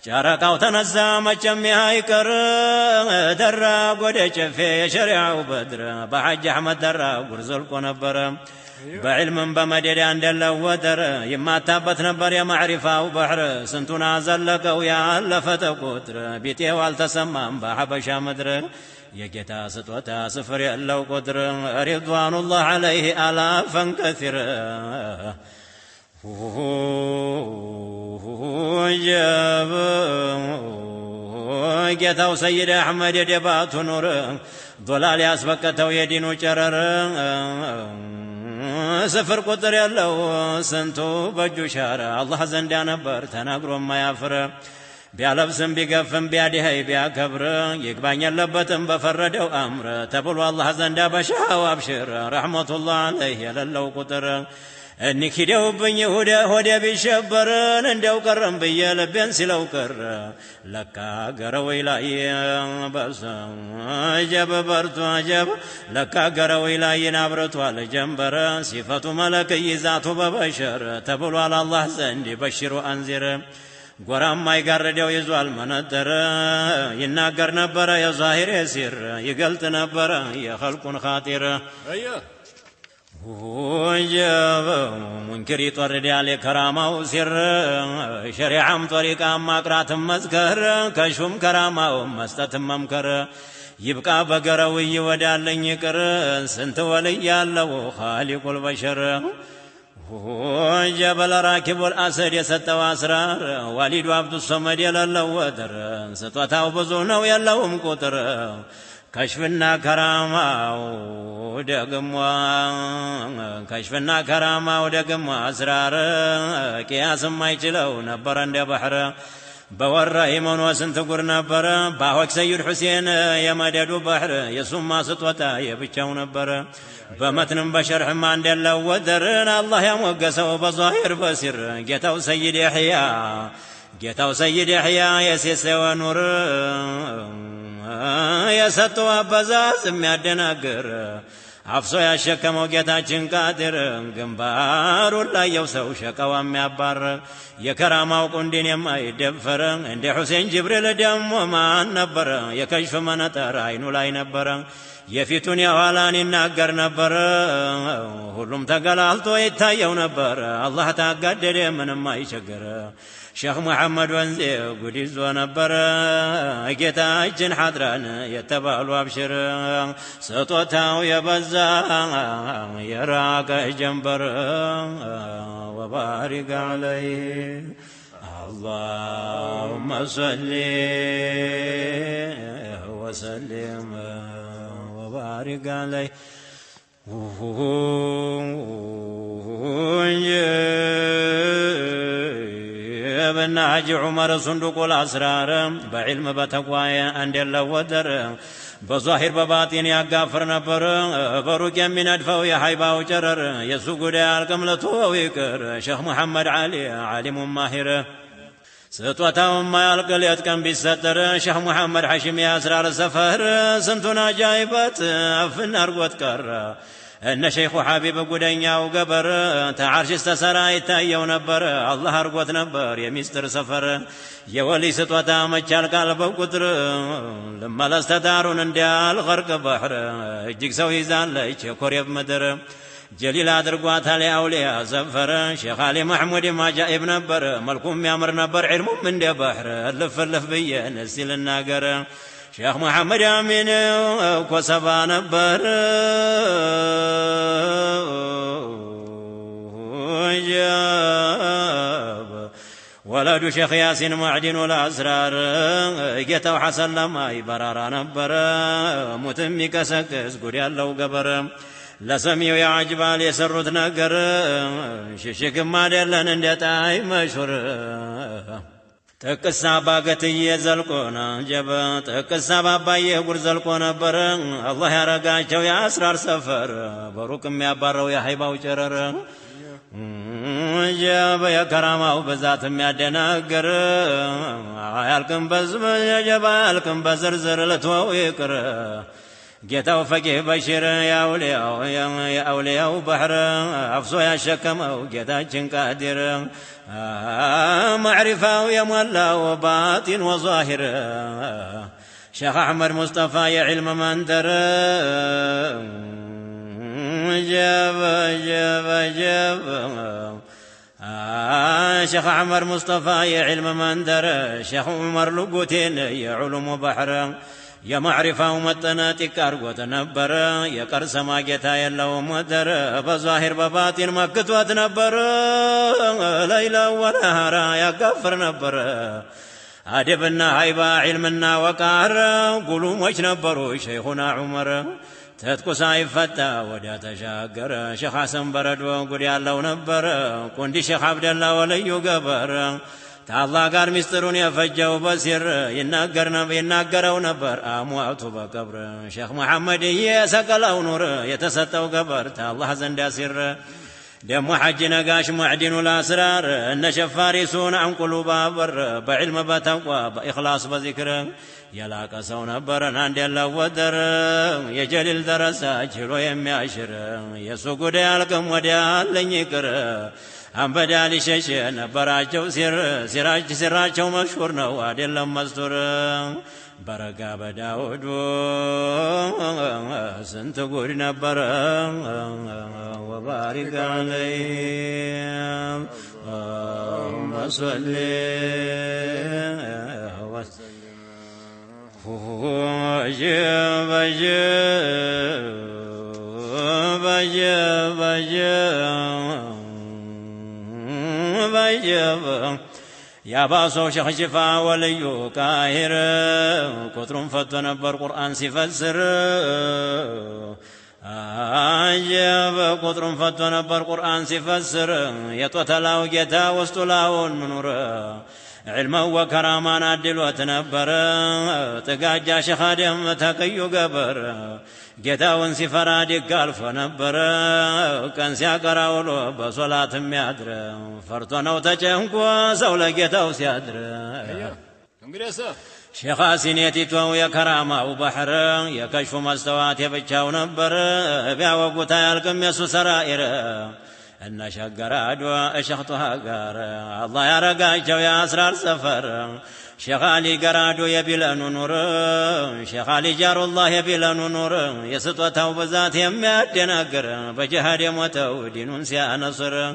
ጨረቃው ተነሳ መቼም አይቀር ደራ ጎደ ጨፌ የሸሪዓው በድር በሐጅ አሕመድ ደራ ጉርዘልቆ ነበር بعلم بمدد عند اللودر يماتابت نبر يا معرفة وبحر سنتنا زلقوا يا ألفت قدر بيتي والتسمم بحبشا مدر يجتا ستوتا سفر يألو قدر رضوان الله عليه آلافا كثيرا جاب ጌታው ሰይድ አሕመድ የደባቱ ኑር ዶላል ያስበቀተው የዲኑ ጨረር ስፍር ቁጥር ያለው ስንቱ በእጁ ሻረ አላህ ዘንዳ ነበር ተናግሮ ማያፍር ቢያለብስም ቢገፍም ቢያዲህ ቢያከብር ይግባኝ የለበትም በፈረደው አምር ተብሎ አላህ ዘንዳ በሻው አብሽር ረሕመቱላህ ዐለይህ የሌለው ቁጥር እንኪደውብኝ ሆዴ ቢሸበርን እንደው ቀረም ብዬ ልቤን ሲለው ቀረ ለካ ገረወይ ላይ በርሶ አጀብ በርቱ አጀብ ለካ ገረወይ ላይ አብርቷል ጀንበር ሲፈቱ መለክይ ዛቱ በበሸር ተብሏል አላህ ዘንድ በሽሩ አንዚር ጎራም አይጋረደው ይዟል መነጠር ይናገር ነበረ የዛሂር የሲር ይገልጥ ነበረ የኸልቁን ኻጢር وجب منكر يطرد على كرامه وسر شريعة طريقة مقرات مذكر كشوم كرامه مستتم ممكر يبقى بقروي ودال يكر سنت ولي الله خالق البشر وجبل راكب الأسد يستوى أسرار والد عبد الصمد يلا ودر ستوتاو بزونه يلهم قطر كشفنا كرامة ودقموا كشفنا كرامة ودقموا أسرار كياس ما يجلو نبرا دي بحر بورا إيمان وسنت قر نبرا باوك سيد حسين يا مدد بحر يسوم ما سطوتا يبتشو نبرا بمتن بشر حمان دلو ودرن الله يا موقسه بظاهر بسر جيتو سيد يحيى جيتو سيد يحيى يسيسي ونور የሰጠው አበዛዝ የሚያደናግር አፍሶ ያሸከመው ጌታችን ቃድር ግንባሩን ላይ የሰው ሸቀዋ የሚያባር የከራማው ቁንዲን የማይደፈር እንደ ሁሴን ጅብሪል ደሞ ማን ነበር የከሽፍ መነጠር አይኑ ላይ ነበር የፊቱን የኋላን ይናገር ነበር ሁሉም ተገላልጦ ይታየው ነበር አላህ ታጋደደ ምንም አይቸገር شيخ محمد وانزي قديز ونبر ጌታችን حضران يتبالو أبشر سطوتاو يبزا يراك جنبر وبارك عليه اللهم صل وسلم وبارك عليه ابن حج عمر صندوق الأسرار بعلم بتقوى عند الله ودر بظاهر بباطن يغفر نبر بروك من ادفو يحيبا وجرر يسوق دار كملته ويكر شيخ محمد علي عالم ماهر ستوتاو ما يلقل يتكن بالستر شيخ محمد حشيم يا اسرار السفر سنتنا جايبات افن ارغوت كر ان شيخ حبيب قدنيا وقبر تعرش استسرا يتايو نبر الله ارغوت نبر يمستر سفر يولي ستوتا مچال قلب قدر لما لاستدارون اندال غرق بحر اجيك سو يزال ليش كوريب مدر جليل ادرغوات علي اولياء سفر شيخ علي محمود ما جايب نبر ملكم يامر نبر علم من دي بحر لف بيه نسيل الناقر شيخ محمد امين وكسبا نبر وجاب ولد شيخ ياسين معدن والاسرار جيتو حسن لما يبرارا نبر متمي كسكس قول يالله قبر لسميو يا عجبال يسرت نقر ششك ما دلن اندتاي مشهور تكسا باقتي يزلقونا جبا تكسا بابايه قرزلقونا برن الله يرقاچو يا اسرار سفر بروكم يا بارو يا حيباو چرر جاب يا كرامه بذات يدناقر يالكم بزم جبا يالكم بزرزر لتو يكر جيتو فقيه بشير يا أولياء بحر أفسو يا شكمو جيتاچن قادر معرفة يا مولا وباطن وظاهر شيخ أحمد مصطفى يا علم منتر جاب شيخ أحمد مصطفى يا علم منتر شيخ عمر لقوتين يا علوم بحر يا معرفة ومتناتك أرقوت نبر يا كرسما جتا يلو مدر بظاهر بباطن مكتوت نبر ليلة ونهارا يا كفر نبر أدبنا هيبة علمنا وقار قولوا وش نبروا شيخنا عمر تتكو سايف فتا ودا تشاقر شيخ حسن برد وقل يالله نبر كوندي شيخ عبد الله وليو قبر تعالله قال مسترون يفجوا بسير يناقروا نبر أمواتوا بقبر شيخ محمد يسقلوا نور يتستوا قبر تعالله زندا سر دم حج نقاش معدن الأسرار إن شفارسون عن قلوب بر بعلم بتقوى بإخلاص بذكر يلاك سون برن عند الله ودر يجلل درسا جلو يمياشر يسوق ديالكم وديال لنيكر أم بدالي شيشن براجو سراجو مشهور نواد اللهم مستور بركة بداود سنت قول نبر وبارك عليه اللهم صل وجب يا باسو شيخ شفا وليو كاهر كترم فتنبر قرآن سفسر عجب كترم فتنبر قرآن سفسر يتوتلاو جتا وستلاو النور علما وكرامان عدل وتنبر تقاجا شخادم تقيو قبر جتاون سفرادي قال فنبر كان سيقرا ولو بصلاة ميادر فرطنا وتجنكوا سولا جتاو سيادر شيخا سينيتي تو يا كرامة وبحر يا كشف مستوات يبتشاو نبر بيع وقوتا يالكم يسو سرائر أن شقر أدوى أشخطها قار الله يا رقاجو يا أسرار سفر شيخالي قرادو يبيلن نور شيخالي جار الله يبيلن نور يسطوته بذات يمي أدناقر بجهد يموتو دينون سيا نصر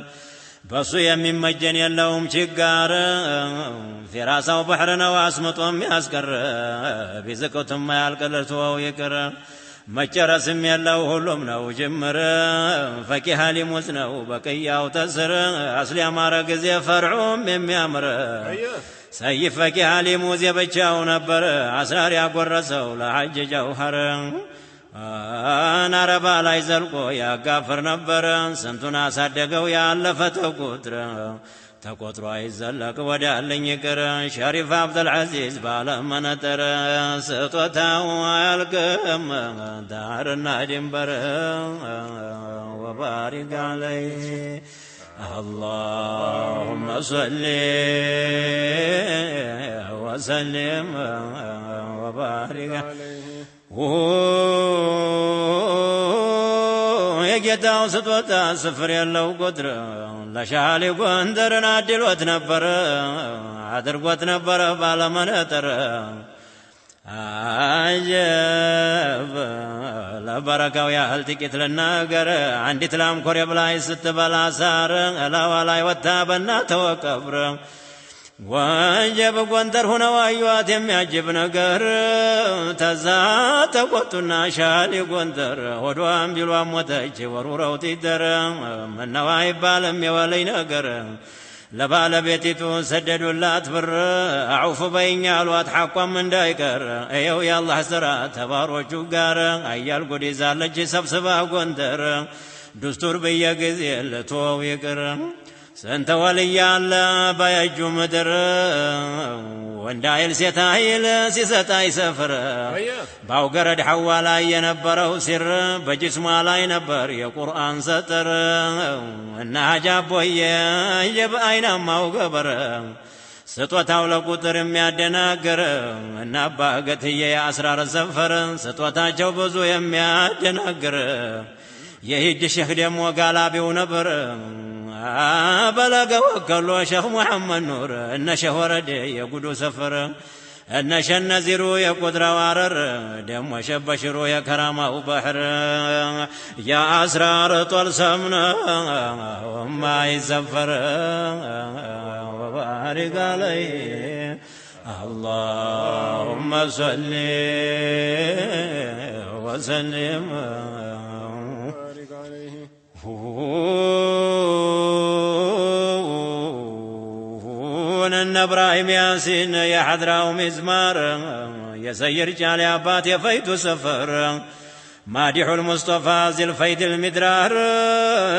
بصو يمي مجن يلهم شقار في راسه بحرنا واسمطهم ياسكر بزكوتهم ما يالقلرتوا ويكر مجرسم يلو هلوم نو جمر فكيها لموت نو بكياو تسر أصلي أمارك زي فرعوم من يامر سيف فكيها لموت يبتشاو نبر أسرار يقر رسول حج جوهر أنا ربا لا يزلقو يا قافر نبر سنتنا صدقو يا ألفتو قدر تقطروا يزلق ودالن يكر شريف عبد العزيز بالمنتر سطوتا والقم دارنا جنبر وبارك عليه اللهم صل وسلم وبارك عليه يجتاو سطوتا سفر يلو قدر لشالي قندر نادل وتنبر عدر وتنبر بالمنتر عجب لبركة ويا هل تكت للناقر عندي تلام كوريا بلاي ست بلا سار لا ولاي وتابنا توكبر وجب قندر هنا وايوات يميعجب نقر تزات قطنا شالي قندر ودوام جلوام وتجي ورورو تدر من نواي بالم يولي نقر لبال بيتي سددوا لا تبر أعوف بيني الوات حقا من دايكر أيو يا الله سرا تبارو جوغار أيال قدي زالجي سبسبا قندر دستور بيا قزيل توو يقر سنت ولي الله بيجو مدر وندايل سيتايل سيستاي سفر باو قرد حوالا ينبره سر بجسم لا ينبر يا قرآن ستر انها جابو يجب اين ما وقبر ستوتاو لقطر يميادناقر ان اباقت هي اسرار السفر ستوتاو بزو يميادناقر يهد شيخ دم وقالا بيو نبر بلغ وكلو شيخ محمد نور ان شهورد يقودو سفر ان شنزرو يقدر وارر دم وشبشرو يا كرامه بحر يا اسرار طول سمنا وما يسفر وبارك عليه اللهم صل وسلم وبارك عليه إبراهيم ياسين يا حضراو مزمار يا سير جالي عبات يا فيت سفر مادح المصطفى ذي الفيد المدرار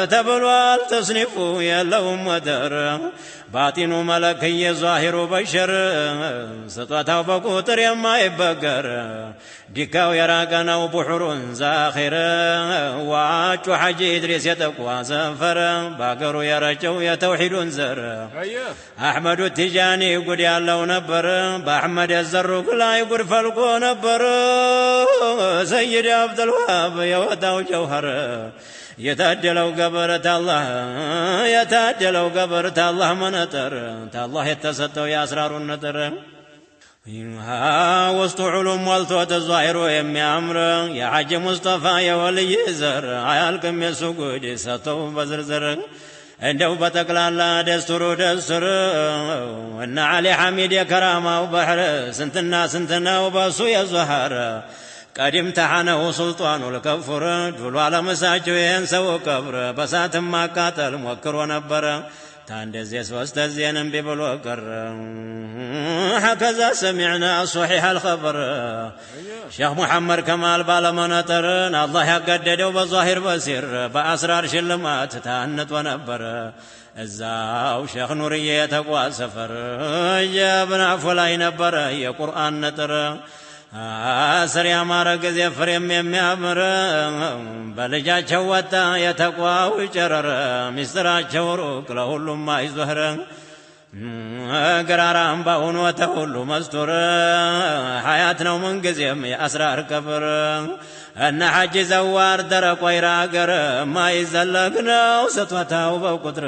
تبلوال تصنفوا يا لهم مدر باطن ملكي ظاهر بشر سطوته بقطر يما يبقر ديكاو يراقنا وبحر زاخر وعاج حجي إدريس يتقوى سفر باقر يرجو يتوحيد زر أحمد التجاني يقول يا الله نبر بأحمد الزرق لا يقول فلقو نبر سيد عبد الوهاب يوداو جوهر يتعدلوا قبرت الله يتعدلوا قبرت الله منطر الله يتسطوا يا أسرار النطر وسط علوم والتوت الظاهر ويمي أمر يا حج مصطفى يا ولي زر عيالكم يسوقوا سطوا بزرزر عندو بتقلال دستور دستر وإن علي حميد يا كرامة وبحر سنتنا وباسو يا زهر قديم تحانه سلطان الكفر دولو على مساجوين سو كبر بسات ما قاتل موكر ونبر تاندزيس واستزين ببلو كر هكذا سمعنا صحيح الخبر شيخ محمد كمال بالمنطر الله يقدده بالظاهر بصير بأسرار شلمات تهنت ونبر الزاو شيخ نوريه تقوى سفر جابنا فلاي نبر يا قرآن نتر آسر يا مارك زي فريم يميامر بلجا وطا يتقوى وجرر مسترا شوروك لهولو ما يزهر قرارام باون وتهولو مستور حياتنا ومن قزيم يا أسرار كبر أن حج زوار درق ويراقر ما يزلقنا وسطوتا وبوقدر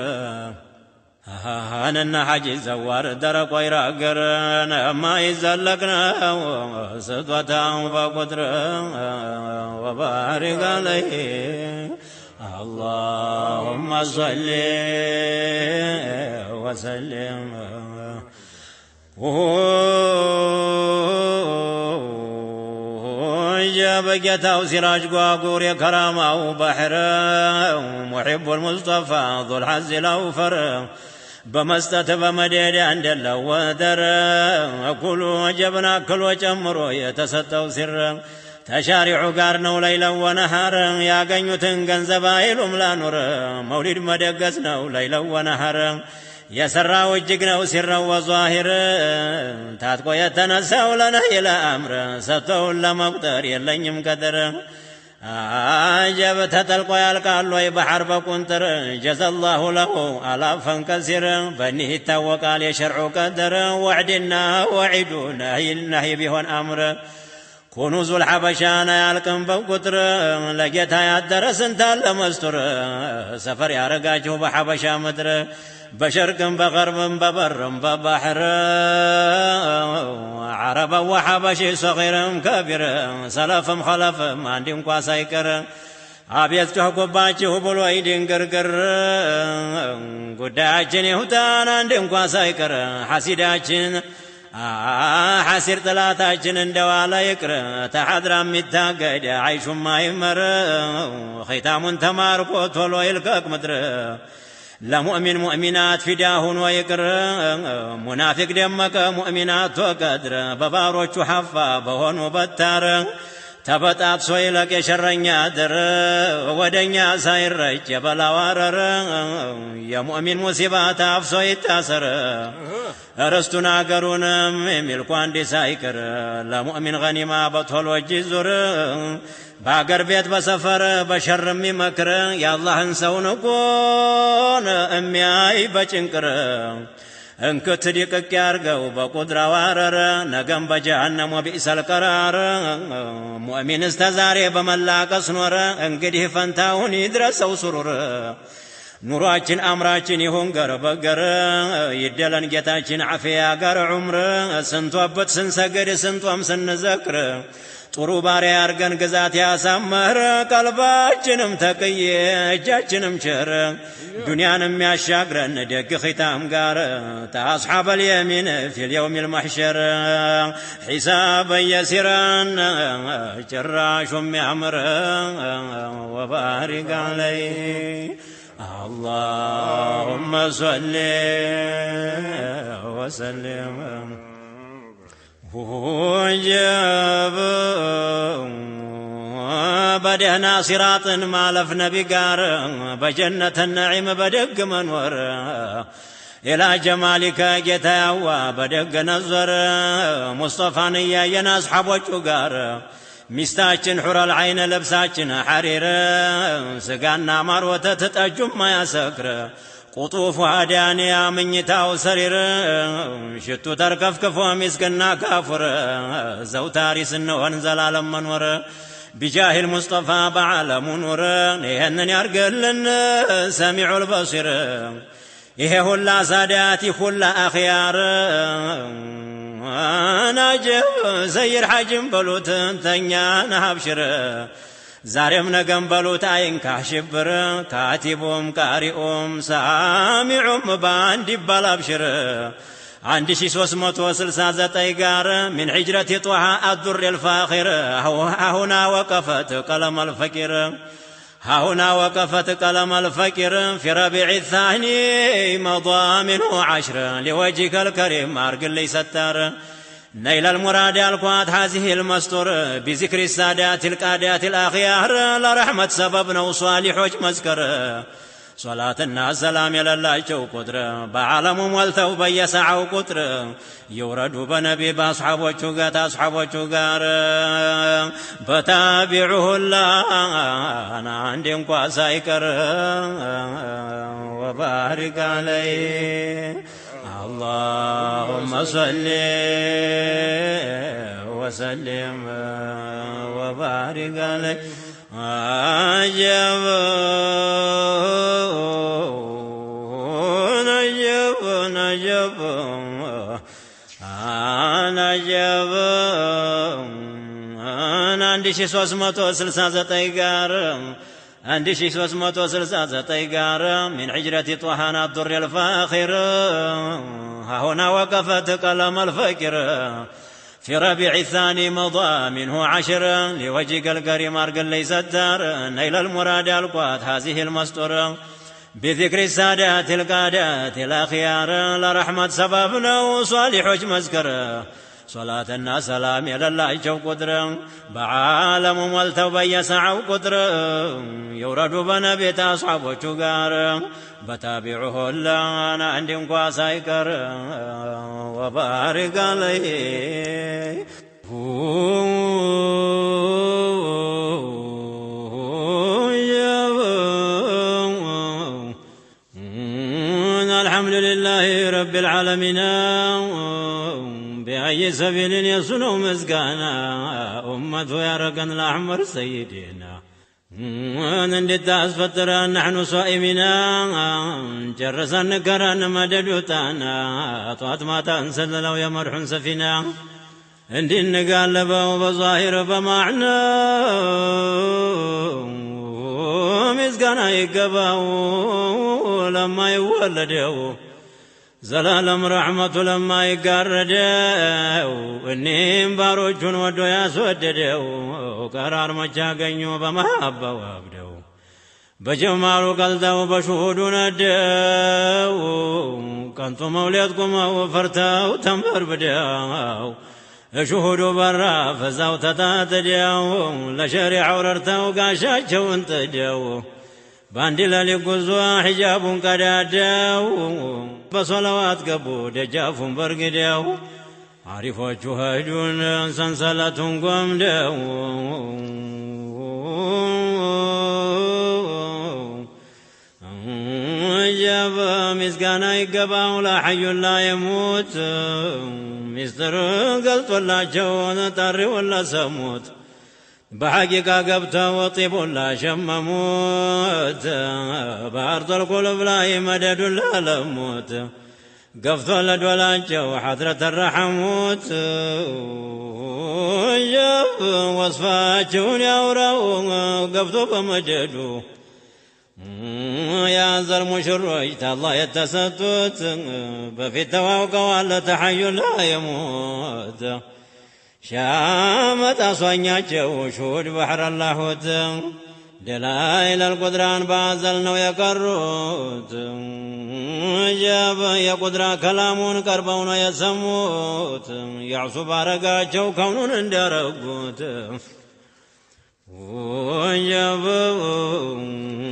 أنا حاجي زوار درق ويراقر ما يزلقنا سطوة فقدر وبارك عليه اللهم صل وسلم بقيته سراج قاقور يا كرامة وبحر محب المصطفى ذو الحز الأوفر بمستة بمديد عند اللودر أقول وجبنا كل وجمر يتستو سر تشارع قارنو ليلا ونهار يا قنيوتن قنزبائل لا نور مولد مدقسنا ليلا ونهار يسرى وجقنا سرا وظاهر تاتقو يتنسى لنا إلى أمر ستو لمقدر يلن يمقدر عجبت تلقى القال بحر بكنتر جزا الله له ألافا كثيرا بنيه توقع لشرع قدر وعدنا وعدنا النهي بهن أمر كنوز الحبشان يالكم بقدر لقيتها يدرس انت لمستر سفر يارقاجه بحبشا مدر بشرق بغرب ببر ببحر عربا وحبشي صغير كبير سلف خلف ما عندهم قاسيكر አቤት ጮህኩባችሁ ብሎ ይድንግርግር ጉዳያችን ይሁዳን አንድ እንኳን ሳይቀር ሐሲዳችን ሐሲር ጥላታችን እንደዋለ ይቅር ተሐድራ የሚታገድ አይሹም አይመር ኺታሙን ተማርኮ ቶሎ ይልቀቅ ምድር ለሙእሚን ሙእሚናት ፊዳሁን ወይቅር ሙናፊቅ ደመቀ ሙእሚናት ወቀድር በባሮቹ ሐፋ በሆኑ በታር ተበጣጥሶ ይለቅ የሸረኛ ድር ወደኛ ሳይረጭ የበላዋረረ የሙእሚን ሙሲባ ታፍሶ ይታሰር ርስቱን አገሩንም የሚልኩ አንዲ ሳይቀር ለሙእሚን ገኒማ በቶሎ እጅ ዙር በአገር ቤት በሰፈር በሸር የሚመክር የአላህን ሰው ንቁን የሚያይ በጭንቅር እንክት ዲቅቅ ያርገው በቁድራ ዋረረ ነገም በጀሃነም ወቢእሰል ቀራር ሙእሚን እስተዛሬ በመላቀስ ኖረ እንግዲህ ፈንታውን ይድረሰው ሱሩር ኑሯችን አምራችን ይሁን ገር በገር ይደለን ጌታችን አፍያ ጋር ዑምር ስንቶበት ስንሰግድ ስንቶም ስንዘክር ጥሩ ባሪያ ያርገን ግዛት ያሳመረ ቀልባችንም ተቅዬ እጃችንም ቸር ዱንያንም ያሻግረን ደግ ኺታም ጋር ተአስሐበ اليمين في اليوم المحشر حساب يسران ጭራሹም ያምር وبارك عليه اللهم صل وسلم وجب بدهنا صراط مالف نبي قار بجنة النعيم بدق منور إلى جمالك جتاوى بدق نظر مصطفى نيا يناس حبوش وقار مستاچن حور العين لبساچن حرير سقانا مروة تتأجم ما يسكر قطوف هادانيا من يتاو سرير شتو تركفكف ومسكنا كافر زوتاري سنو انزل على منور بجاه المصطفى بعالم نور نهنن يرقلن سميع البصير إيه هلا ساداتي كلا أخيار ناجب زير حجم بلوت تنيا نهبشر زارم نقم بلوت عين كاشبر كاتبهم كارئهم سامعهم باندي بلابشر عندي شي 360 طيقار من حجرة طه الدر الفاخر هنا وقفت قلم الفكر هنا وقفت قلم الفكر في ربيع الثاني مضى منه 10 لوجهك الكريم أرقل لي ستار نيل المراد القوات هذه المستور بذكر السادات القادات الأخيار لرحمة سببنا وصالح مذكر صلاة الناس سلام يللاجو قدر بعالم مولتو بيسعو قدر يوردو بنبي باصحاب وچوغات أصحاب وچوغار بتابعه الله أنا عندي مقاسايكر وبارك عليه اللهم صل وسلم وبارك عليه نجب عندي شي 369 قار عندي شي 369 قار من حجرة طهانا الضر الفاخر هنا وقفت قلم الفكر في ربيع الثاني مضى منه 10 لوجهك الكريم أرقل ليس الدار نيل المراد القوات هذه المستور بذكر السادات القادات الأخيار لرحمة سببنا وصالح مذكر صلاة الناس سلام يا الله جو قدر بعالم ملتو بيسعو قدر يورد بنبيت أصحاب وشقار بتابعه الله أنا عندي مقاسايكر وبارك عليه الحمد لله رب العالمين بأي سبيل يصنع مسكانا أمته يا ركن الأحمر سيدنا نندت أسفتر نحن صائمنا جرسا نكرا مددوتانا أطوات ما تنسل لو يمرح سفينا عندي نقالبه بظاهر بمعنى مسكانا يقبه لما يولده زلالم رحمة لما يقردو انهم باروجون ودو ياسوددو قرار مجاقنو بمحبة وابدو بجمالو قلدو بشهودو ندو كنتو موليتكم وفرتو تنبر بدو شهودو برا فزاو تتاتدو لشريع وررتو قاشاچو انتدو باندلا لقزوا حجاب قدادو بصلوات قبو دجاف برقدو عارفوا جهدون سنسلة قمدو جاب مسكانا يقباو لا حي لا يموت مستر قلت ولا جون طري ولا سموت بحقيقة قبته وطيب لا شمموت بأرض القلوب لا مدد لا لموت قفت ولد ولا جو حضرة الرحموت جاب وصفاتون يورو قفت بمجدو يا زر مشرويت الله يتسدت بفي التواوق ولا تحي لا يموت شامت أصوانياتشو شهود بحر الله دلائل القدران بازل نو يقروت جاب يقدرا كلامون كربون يسموت يعصو بارقاچو كونون اندرقوت وجاب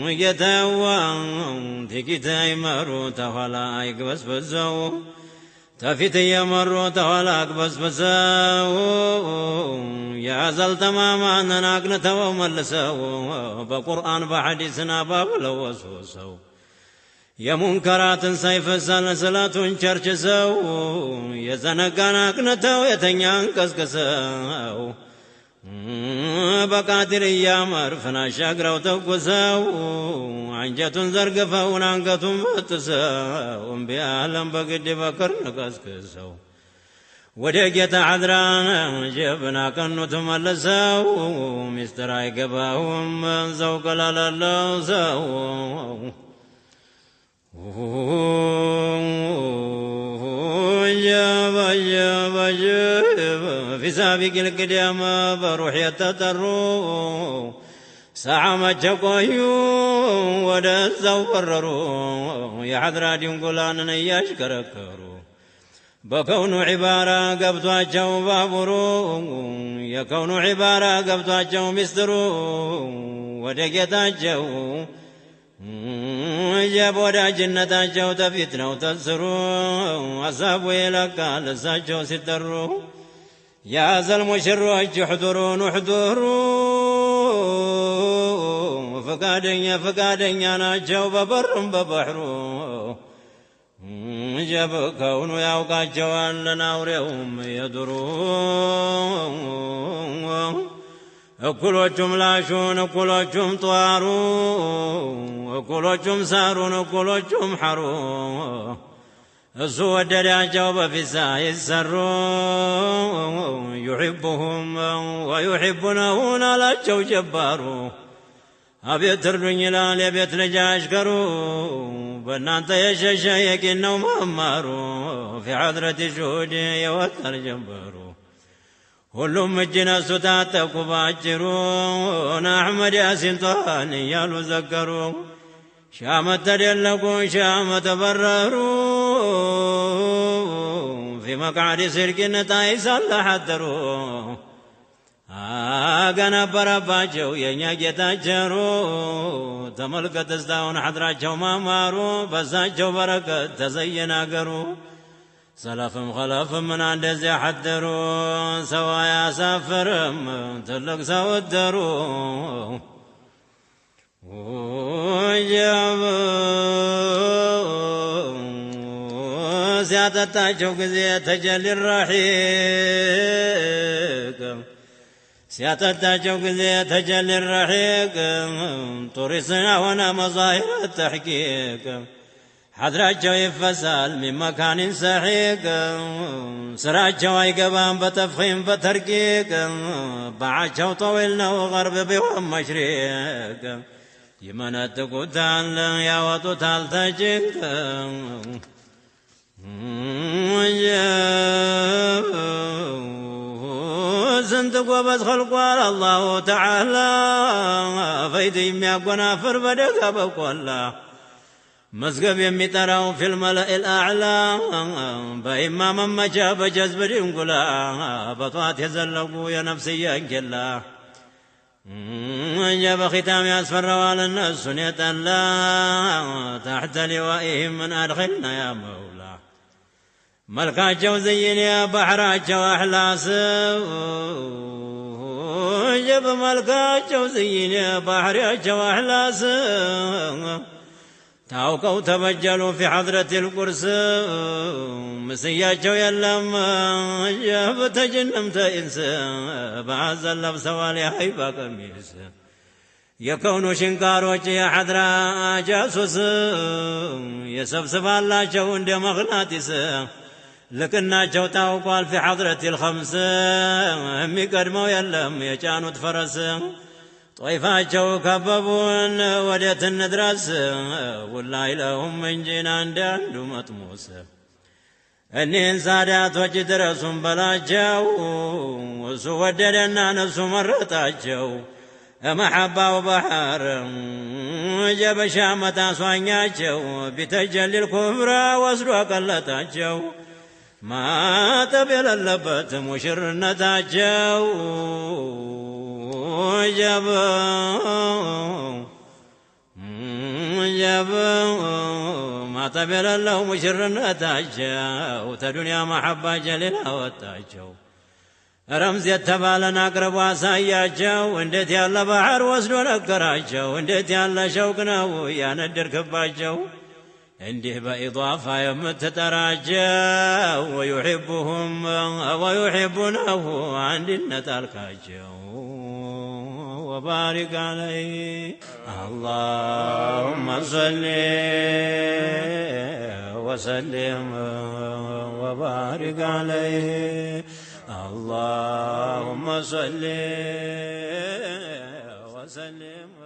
يتوان تكتا يمرو تفلا يقبس بزو تفيت يمرو تفلا يقبس بزو يا زل تماما نناقن تو ملسو بقرآن بحديثنا بابلو وسوسو يا منكرات سيف سلسلة چرچسو يا زنقاناقن تو يتنيان كسكسو بقادر يا مرفنا شاقرو تقسو عنجة زرقفو نانقة فتسو بيعلم بقد بكر نكسكسو ودقيت عذرانا جبنا كنو تملسو مستراي قباهم زوق لالالوسو جاب في سابق القدام بروح يتطروا ساعة جقويو ودزو برروا يا حضرات ينقلان يشكركروا بكون عبارة قبطاچو بابرو يكون عبارة قبطاچو مسترو ودقيتاچو جاب ودا جنتاچو تفتنو تسرو أصابوا إلقا لساچو سترو يا ذا المشر احضروا نحضروا فقادن ناچو ببرم ببحرو جاب كونوا يوقاچو لناوريهم يدرو እኩሎቹም ላሹን እኩሎቹም ጧሩ እኩሎቹም ሳሩን እኩሎቹም ሐሩ እሱ ወደዳቸው በፊሳ ይሰሩ يحبهم ويحبونه ናላቸው ጀባሩ አቤት እርዱኝ ይላል የቤት ልጅ አሽከሩ በእናንተ የሸሸ የቂን ነው መማሩ في حضرة الشهود يوتر ጀበሩ ሁሉም እጅ ነሱ ታጠቁ ባጭሩ አሕመድ ያሲን ጧን እያሉ ዘከሩ ሻመት ተደለቁ ሻመት ተበረሩ في مقعد صدق ታይሳለ ሐደሩ አገነበረባቸው የኛ ጌታቸሩ ተመልከት እስታውን ሐድራቸው ማማሩ በዛቸው በረከት ተዘየነ አገሩ سلفم خلفم من عند زي حدروا سوا يا سافرم تلق سودروا وجاب سيادتاچو كزي تجلي الرحيق سيادتاچو كزي تجلي الرحيق طريسنا هنا مظاهر التحقيق حضراچو يفسال من مكان سحيق سراچو يقبان بتفخيم بترقيق بعاچو طويلنا وغرب بهم مشريق يمناتكو تال يا وطو تال تجيق زندقوا بس خلقوا الله تعالى فايدي مياقونا فربدك بقولا مزقب يميتراو في الملأ الأعلى بإما من مجا بجذب دنقلا بطوات يزلقوا يا نفسي انجلا جاب ختام يسفر روال الناس سنية الله تحت لوائهم من أدخلنا يا مولا ملكاچو زين يا بحراچو أحلاس جاب ملكاچو زين يا بحراچو أحلاس تاوكو تبجلوا في حضرة القرس مسياچو يلم جاب تجنمت إنس بعز اللبس والي حيبا قميس يكون شنكاروچ يا حضرة جاسوس يسبسب الله چو اند مغناطيس لكناچو تاوقال في حضرة الخمس همي قدمو يلم يچانوت فرس طيفاچو كببون وديت الندرس والله لهم من جنان داندو مطموس እኒህን ሳዳቶች ድረሱም በላቸው እሱ ወደደና ነፍሱ መረጣቸው محبة وبحر جب شامة أسوانياتشو بتجلي الكفر واسروا قلتاتشو ما تبل اللبت مشر نتاتشو جب ما تبل الله مشر نتاتشو تدنيا محبة جليلة وتاتشو رمز يتبالنا أقرب واساياجو اندت يالا بحر واسدو نكراجو اندت يالا شوقنا ويا ندر كباجو انده بإضافة يمتتراجو ويحبهم ويحبونه عند النتالكاجو وبارك عليه اللهم صل وسلم وبارك عليه اللهم صل وسلم